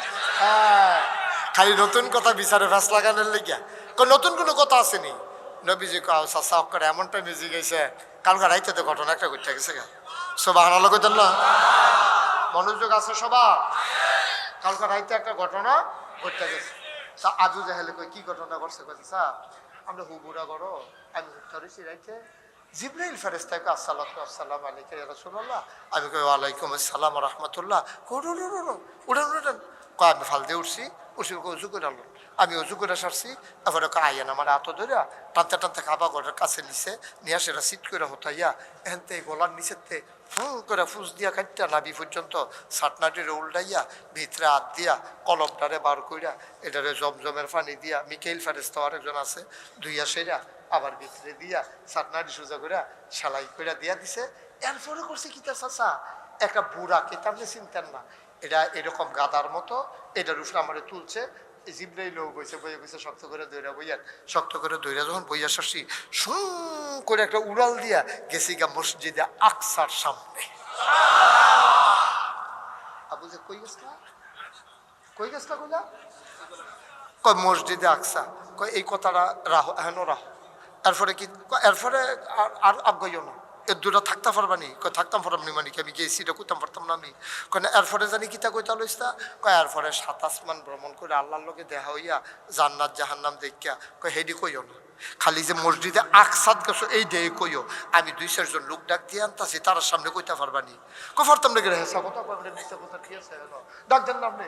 হ্যাঁ খালি নতুন কথা বিচারে ফ্যাস লাগানোর লেগে নতুন কোনো কথা আসেনি নবীজি চাষা করে এমন টাইমে জিগাইছে কালকে রাইতে তো ঘটনা একটা ঘটে গেছে গা সব আনালো কইতেন না মনোযোগ আছে সবার কালকে রাইতে একটা ঘটনা ঘটে গেছে তা আবু জাহেলে কই কি ঘটনা ঘটছে কইছে স্যার আমরা হুবুরা করো আমি ধরেছি রাইতে জিব্রাইল ফেরেশতা কই আসসালামু আলাইকুম ইয়া রাসূলুল্লাহ আমি কই ওয়ালাইকুম আসসালাম ওয়া রাহমাতুল্লাহ উড়ান কয় আমি ফাল দিয়ে উঠছি উঁচু করে আনলো আমি উঁচু করে সারছি তারপরে আইয়ান আমার হাত ধরে টানতে টানতে খাবা ঘরের কাছে নিচে নিয়ে সেটা সিট করে হতাইয়া এনতে গোলার নিচেতে করে ফুস দিয়া কাটটা নাবি পর্যন্ত সাটনাটিরে উল্টাইয়া ভিতরে হাত দিয়া কলমটারে বার কইরা এটারে জমজমের পানি দিয়া মিকেইল ফেরেশতা আরেকজন আছে ধুইয়া সেরা আবার ভিতরে দিয়া সাটনাটি সোজা করে সেলাই করে দিয়া দিছে এরপরে করছে কি তা চাচা একটা বুড়া কেতা আপনি চিনতেন না এটা এরকম গাদার মতো এটার উপরে আমারে তুলছে জিব্রাইল বইছে বইয়া বইছে শক্ত করে দইরা বইয়া শক্ত করে দইরা যখন বইয়া শাসি সুঁ করে একটা উড়াল দিয়া গেছি গা মসজিদে আকসার সামনে আবু যে কই গেছলা কইলা কই মসজিদে আকসা কই এই কথাটা রাহো এখনো রাহো এরপরে কি এরপরে আর আগ্রহ না এর দুটা থাকতে পারবানি কই থাকতাম পারবানি মানে কি আমি গেছি এটা কইতাম পারতাম না আমি কই না এরপরে জানি কিতা কইতা লইস্তা কয় এরপরে 7 আসমান ভ্রমণ করে আল্লাহর লগে দেখা হইয়া জান্নাত জাহান্নাম দেখিয়া কই হেডি কইও না খালি যে মসজিদে আকসাদ গেছো এই দেই কইও আমি 2-4 জন লোক ডাক দিয়ে আনতাছি তার সামনে কইতা পারবানি কই পারতাম না গেলে হেসা কথা পারবে নিচে কথা ঠিক আছে ডাক দেন না আপনি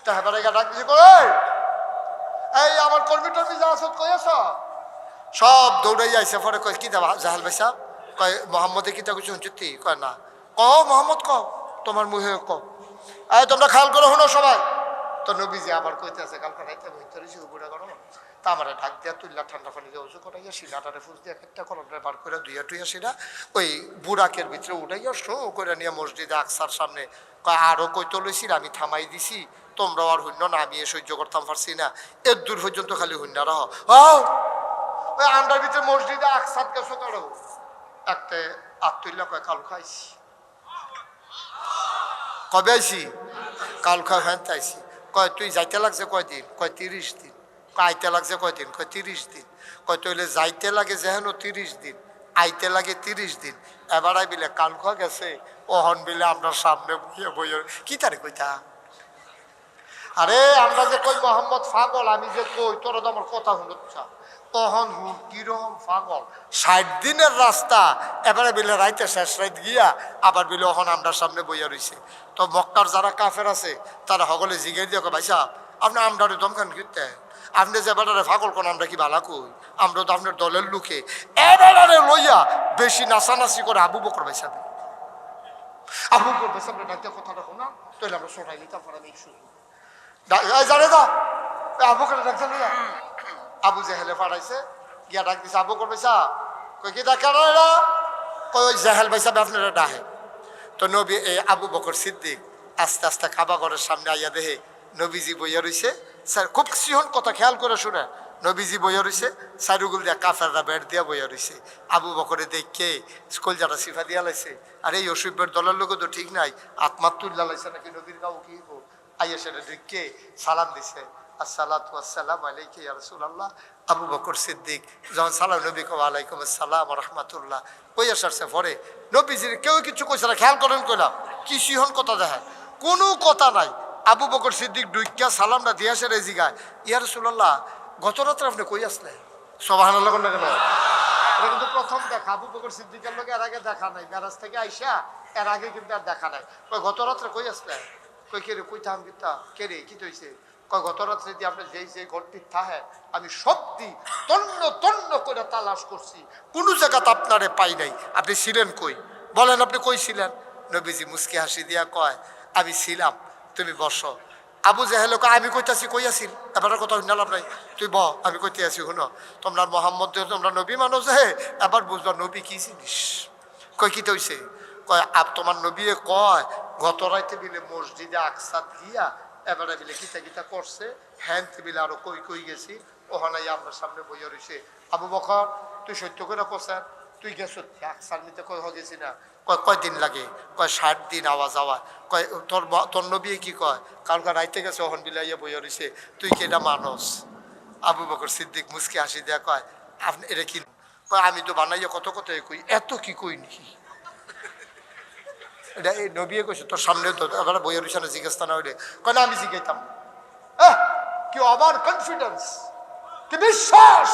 তা হেবারে ডাক দিছি কই এই আমার কর্মীটা যা আছে কইছ সব দৌড়াই আইছে পরে কই কি দাও জাহাল ভাই সাহেব কয় মোহাম্মদে কিতা কিছু শুনছি কয় না মোহাম্মদ তোমার মুহে তোমরা খেয়াল করে শোনো সবাই তো নবীজি আবার কইতে আছে কালকে রাইতে ভিতরে বুড়া করো তা আমার ডাক দিয়া তুললা ঠান্ডা পানি দিয়ে উঁচু করাইয়া শিলাটারে ফুস দিয়ে একটা কলমটা বার করে ধুইয়া টুইয়া শিরা ওই বুড়াকের ভিতরে উঠাইয়া শো করে নিয়ে মসজিদে আকসার সামনে কয় আরও কইতে লইছি আমি থামাই দিছি তোমরাও আর শূন্য না আমি সহ্য করতাম পারছি না এর দূর পর্যন্ত খালি শূন্য রহ ওই আমরার ভিতরে মসজিদে আকসাদ গেছো করো একটা আত্মীয় কয় কাল খাইছি কবে আইসি কাল খায় হ্যাঁ আইসি কয় তুই যাইতে লাগছে কয়দিন কয় 30 দিন আইতে লাগছে কয়দিন কয় 30 দিন কয় তইলে যাইতে লাগে যেহেন 30 দিন আইতে লাগে 30 দিন। এবার বিলে কাল খোয়া গেছে, ওহন বিলে আপনার সামনে বইয়ে বইয়ে কি তারে কইতা? আরে আমরা যে কই মোহাম্মদ পাগল, আমি যে কই তোর তো আমার কথা শুনছা, তখন হুন কিরকম পাগল। 60 দিনের রাস্তা, এবারে বিলে রাইতে শেষ রাইত গিয়া আবার বিলে ওখান আমরা সামনে বইয়া রইছে। তো মক্কার যারা কাফের আছে তারা সকলে জিগাই দিয়ে ভাই সাহেব আপনি আমরারে দমকান কিনতে, আপনি যে বেটারে পাগল কোন আমরা কি ভালা কই, আমরা তো আপনার দলের লোকে। এবারে লইয়া বেশি নাচানাচি করে আবু বকর ভাই সাহেব, আবু বকর ভাই সাহেব ডাক্তার কথাটা শোনা, তাহলে আমরা সোটাই নিতাম পরে আমি শুনি জানে দা আবু করে ডাকছে না। আবু জেহেলে পাঠাইছে গিয়া ডাক দিছে, আবু করবে চা কই কি ডাকা না কই ওই জেহেল ভাই সাহেব আপনারা ডাহে। তো নবী এই আবু বকর সিদ্দিক আস্তে আস্তে কাবা ঘরের সামনে আইয়া দেহে নবীজি বইয়া রইছে। স্যার খুব সিহন কথা খেয়াল করে শুনে, নবীজি বইয়া রইছে, সাইরুগুল দিয়া কাফেররা বেড় দিয়া বইয়া রইছে। আবু বকরে দেখে স্কুল যারা সিফা দিয়া লাইছে, আর এই অসুবের দলের লোক তো ঠিক নাই, আত্মাতুল্লা লাইছে নাকি নবীর গাও কি আইয়া সেটা দেখে সালাম দিছে, আসসালাতু আসসালামু আলাইকা ইয়া রাসূলুল্লাহ। আবু বকর সিদ্দিক যখন সালাম নবী কো আলাইকুম আসসালাম ওয়া রাহমাতুল্লাহ কইয়া সারছে পরে নবীজির কেউ কিছু কইছে না। খেয়াল করেন কইলাম কি সিহন কথা দেখে, কোনো কথা নাই। আবু বকর সিদ্দিক ডুইকা সালামটা দিয়া সেরে জিগায়, ইয়া রাসূলুল্লাহ গত রাত্রে আপনি কই আসলেন? সুবহানাল্লাহ কোন লাগে না? এটা কিন্তু প্রথম দেখা আবু বকর সিদ্দিকের লোক, এর আগে দেখা নাই। মেরাজ থেকে আইসা এর আগে কিন্তু আর দেখা নাই। কই গত রাত্রে কই আসলেন? কই কে রে কইতাম কিতা কে রে কি হইছে? কই গত রাত্রে দিয়ে আপনি যেই যে ঘরটি থাহে আমি সত্যি তন্ন তন্ন করে তালাশ করছি, কোনো জায়গাতে আপনারে পাই নাই। আপনি ছিলেন কই? বলেন আপনি কই ছিলেন? নবীজি মুস্কি হাসি দিয়া কয় আমি ছিলাম, তুমি বসো। আবু জেহেল আমি কইতাছি কই আসিল, এবার কথা শুনলাম নাই, তুই ব আমি কইতে আছি শুনো, তোমরা মোহাম্মদ তোমরা নবী মানুষ হে, এবার বুঝবা নবী কি জিনিস। কই কি হইছে? কয় তোমার নবী কয় গত রাইতে বিলে মসজিদে আকসাদ গিয়া এবারে বিলে কিতা কিতা করছে, হ্যান বিলে আরো কই কই গেছি, ওখানে আপনার সামনে বইয়া রয়েছে। আবু বকর তুই সত্য করে কোসার, তুই গেছ আকসার নিতে কই গেছি না? কয় কয়দিন লাগে? কয় 60 দিন আওয়া যাওয়া। কয় তোর নবী কি কয় কালকে রাইতে গেছে ওহন বিলাইয়া বইয়া রয়েছে, তুই কি এটা মানুষ? আবু বকর সিদ্দিক মুস্কি হাসি দেয়া কয় আপনি এটা কি? কয় আমি তো বানাইয়া কত কত কই, এত কি কই নাকি? এটা এই নবী কইছে তোর সামনে তো এবার বইয়া রয়েছে না, জিজ্ঞেস না ওইটা। কয় না আমি জিজ্ঞাইতাম। কি আবার কনফিডেন্স, কি বিশ্বাস।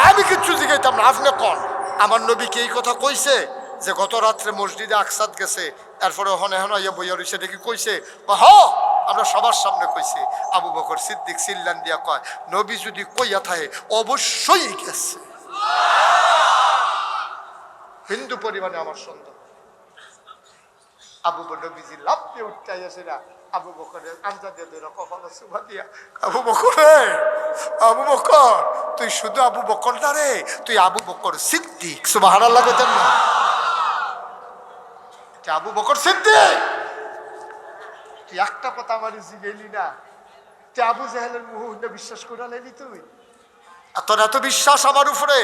আমি কিচ্ছু জিজ্ঞাইতাম না, আপনি কন আমার নবী কি এই কথা কইছে যে গত রাত্রে মসজিদে আকসাদ গেছে এরপরে ওখানে এখন ইয়া বইয়া রয়েছে এটা কি কইছে? হ আমরা সবার সামনে কইছে। আবু বকর সিদ্দিক সিল্লান দিয়া কয় নবী যদি কইয়া থাকে অবশ্যই গেছে। হিন্দু পরিবারে আমার সন্তান আবু নবীজি লাভ দিয়ে উঠতে আসে না, আবু বকরের আঞ্জা দিয়ে ধরে কপালে সুভা দিয়া, আবু বকর আবু বকর তুই শুধু আবু বকর না রে, তুই আবু বকর সিদ্দিক। সুবহানাল্লাহ কইতেন না? আবু বকর সিদ্দিক তুই একটা কথা আমার জিগেলি না, তুই আবু জাহেলের মুহূর্তে বিশ্বাস করে নিলি তুই, আর তোর এত বিশ্বাস আমার উপরে?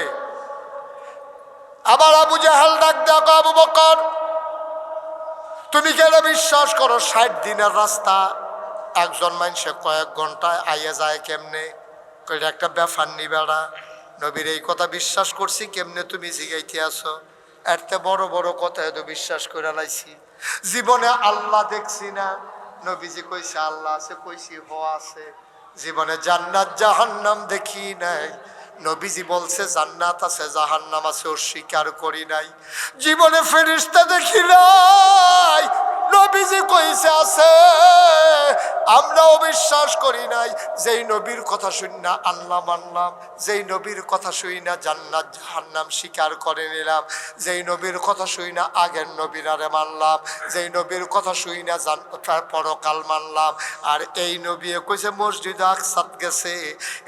আবার আবু জাহেল ডাক দেখো আবু বকর তুমি কেন বিশ্বাস করো 60 দিনের রাস্তা একজন মানুষে কয়েক ঘন্টায় আইয়া যায় কেমনে? কইটা একটা ব্যাপার নি বেড়া, নবীর এই কথা বিশ্বাস করছি কেমনে তুমি জিগাইতে আসো? এরতে বড় বড় কথা এত বিশ্বাস করে লাইছি, জীবনে আল্লাহ দেখছি না। নবীজি কইছে আল্লাহ আছে, কইছি হ আছে। জীবনে জান্নাত জাহান্নাম দেখি নাই, নবীজি বলছে জান্নাত আছে জাহান্নাম আছে, অস্বীকার করি নাই। জীবনে ফেরেশতা দেখি নাই, নবীজি কইছে আছে, আমরাও বিশ্বাস করি নাই। যেই নবীর কথা শুনি না আল্লাহ মানলাম, যেই নবীর কথা শুনি না জান্নাত জাহান্নাম স্বীকার করে নিলাম, যেই নবীর কথা শুনি না আগের নবীর আরে মানলাম, যেই নবীর কথা শুনি না পরকাল মানলাম। আর এই নবী কইছে মসজিদ আকসাদ গেছে,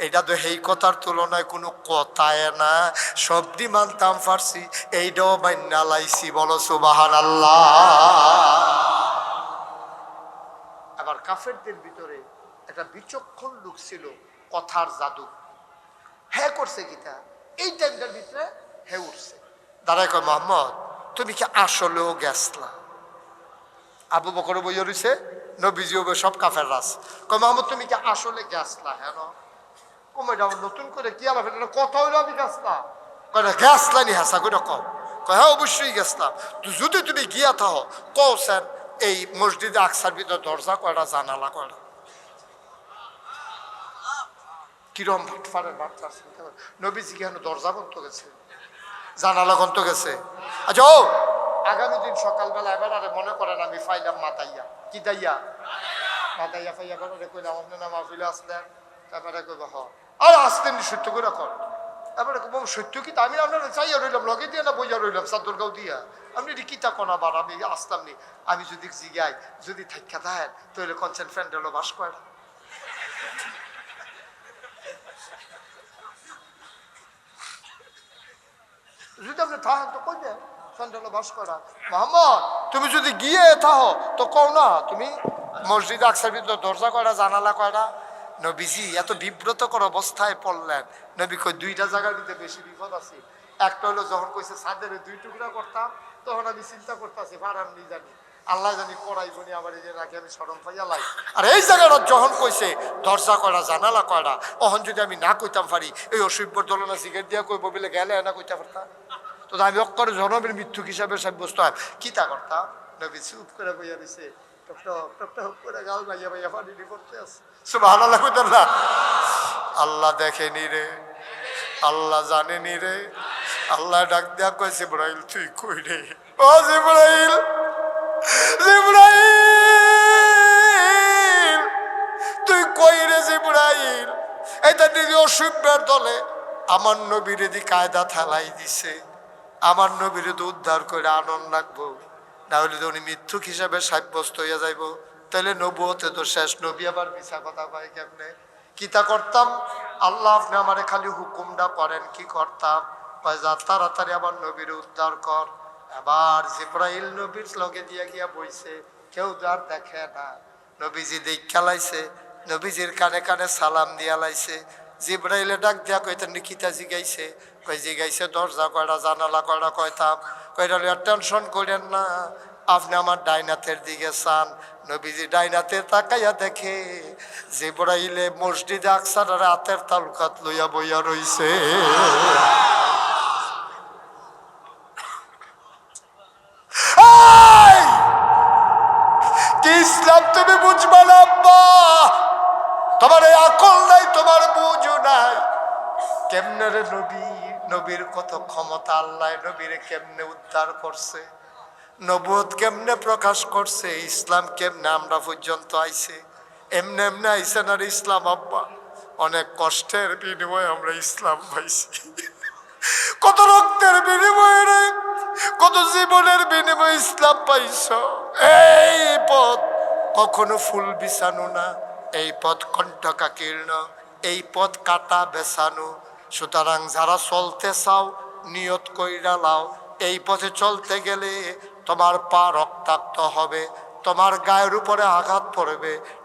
এটা তো এই কথার তুলনায় কোনো কথায় না, সবদি মানতাম পারছি, এইটাও মান্না লাইছি। বলো সুবহানাল্লাহ। আবার কাফেরদের ভিতরে একটা বিচক্ষণ লোক ছিল, কথার জাদু। হ্যাঁ করছে কিতা এই টাইমটার ভিতরে হে উঠছে, দাঁড়ায় কয় মোহাম্মদ তুমি কি আসলেও গেছলা? আবু বকর বইয়া রইছে, নবীজি সব কাফের রাস। কয় মোহাম্মদ তুমি কি আসলে গেছলা? হ্যাঁ কমে যাও নতুন করে কি আলাপ, এটা কথা হইলো আমি গেছলা। কয় গ্যাস লাইনি হাসা করে কও, কয় হ্যাঁ অবশ্যই গেছলাম। তো যদি তুমি গিয়া থাকো কও স্যার এই মসজিদে আকসার ভিতরে দরজা কয়টা জানালা কয়টা? কিরম ফাটের বাচ্চা নবীজি কেন দরজা বন্ধ গেছে, জানালা বন্ধ গেছে? আচ্ছা ও আগামী দিন সকালবেলা এবার আরে মনে করেন আমি ফাইলাম মাতাইয়া কি দাইয়া মাতাইয়া ফাইয়া করে কইলাম আপনি না মাহফিলে আসলেন, তারপরে কইব হ আর আসতেন সত্য করে কর। এবারে সত্য কি আমি আপনার চাইয়া রইলাম লগে দিয়ে না বইয়া রইলাম চাদরগাঁও দিয়া, আপনি কিতা কোনা বার আমি আসতাম নি। আমি যদি জিগাই যদি থাকা থাকেন তাহলে কনসেন্ট ফ্রেন্ড হলো বাস করে যদি আপনি থাকেন তো কই দেন ফ্রেন্ড বাস করা। মোহাম্মদ তুমি যদি গিয়ে থাকো তো কও না তুমি মসজিদ আকসার ভিতরে দরজা কয়টা জানালা কয়টা? নবীজি এত বিব্রতকর অবস্থায় পড়লেন। নবী কই দুইটা জায়গার ভিতরে বেশি বিপদ আছে। একটা হলো যখন কইছে ছাদের 2 টুকরা করতাম তখন আমি চিন্তা করতেছি ভাড়ার নি জানি আল্লাহ জানি করাইব নি আমার এই যে নাকি আমি শরম পাইয়া লাই। আর এই জায়গাটা যখন কইছে দরজা কয়টা জানালা কয়টা, তখন যদি আমি না কইতাম পারি এই অসভ্যর দলনা সিগারেট দিয়া কইব বলে গেলে না কইতে পারতাম। তো আমি অক্ষরে জনমের মৃত্যু হিসাবে সাব্যস্ত হয় কি তা করতাম। নবী চুপ করে বইয়া দিছে করে গাল ভাইয়া ভাইয়া পানি করতে আছে। সুবহানাল্লাহ কইতেন না? আল্লাহ দেখেনি রে, আল্লাহ জানেনি রে। আল্লাহ ডাক দিয়া কয় জিবরাইল তুই কই রে? ও জিবরাইল, জিবরাইল তুই কই রে জিবরাইল? এটা দিদি অসভ্যের দলে আমার নবীরে দি কায়দা থালাই দিছে। আমার নবীরে তো উদ্ধার করে আনন্দ রাখবো, না হলে তো উনি মিথ্যুক হিসাবে সাব্যস্ত হইয়া যাইব। তাহলে নবুয়তে তো শেষ, নবী আবার মিছা কথা কয় কেমনে? কিতা করতাম আল্লাহ আপনি আমারে খালি হুকুমটা করেন কি করতাম? যা তাড়াতাড়ি আমার নবীর উদ্ধার কর। আবার জিবরাইল নবীর লগে দিয়া গিয়া বইছে, কেউ আর দেখে না। নবীজি দেখ খেলাইছে, নবীজির কানে কানে সালাম দিয়া লাইছে। জিবরাইলে ডাক দিয়া কইতেন কিতা জিগাইছে? কই জিগাইছে দরজা কয়টা জানালা কয়টা কয়তাম। কয়টা টেনশন করেন না, আপনি আমার ডাইনাথের দিকে চান। নবীজি ডাইনাথে তাকাইয়া দেখে জিবরাইলে মসজিদে আকসার রাতের তালুকাত লইয়া বইয়া রইছে। কি ইসলাম তুমি বুঝবা না আব্বা? তোমার এই আকল নাই, তোমার বুঝো নাই। কেমনে রে নবী, নবীর কত ক্ষমতা, আল্লাহ নবীরে কেমনে উদ্ধার করছে, নবুয়ত কেমনে প্রকাশ করছে, ইসলাম কেমনে আমরা পর্যন্ত আইছে। এমনি এমনি আইছে না ইসলাম আব্বা। অনেক কষ্টের বিনিময়ে আমরা ইসলাম পাইছি, কত রক্তের বিনিময়ে রে, কত জীবনের বিনিময়ে ইসলাম পাইছ। এই পথ কখনো ফুল বিছানো না, এই পথ কণ্ঠকাকীর্ণ, এই পথ কাটা বেছানো। সুতরাং যারা চলতে চাও নিয়ত কইরা লাও, এই পথে চলতে গেলে তোমার পা রক্তাক্ত হবে, তোমার গায়ের উপরে আঘাত পড়বে।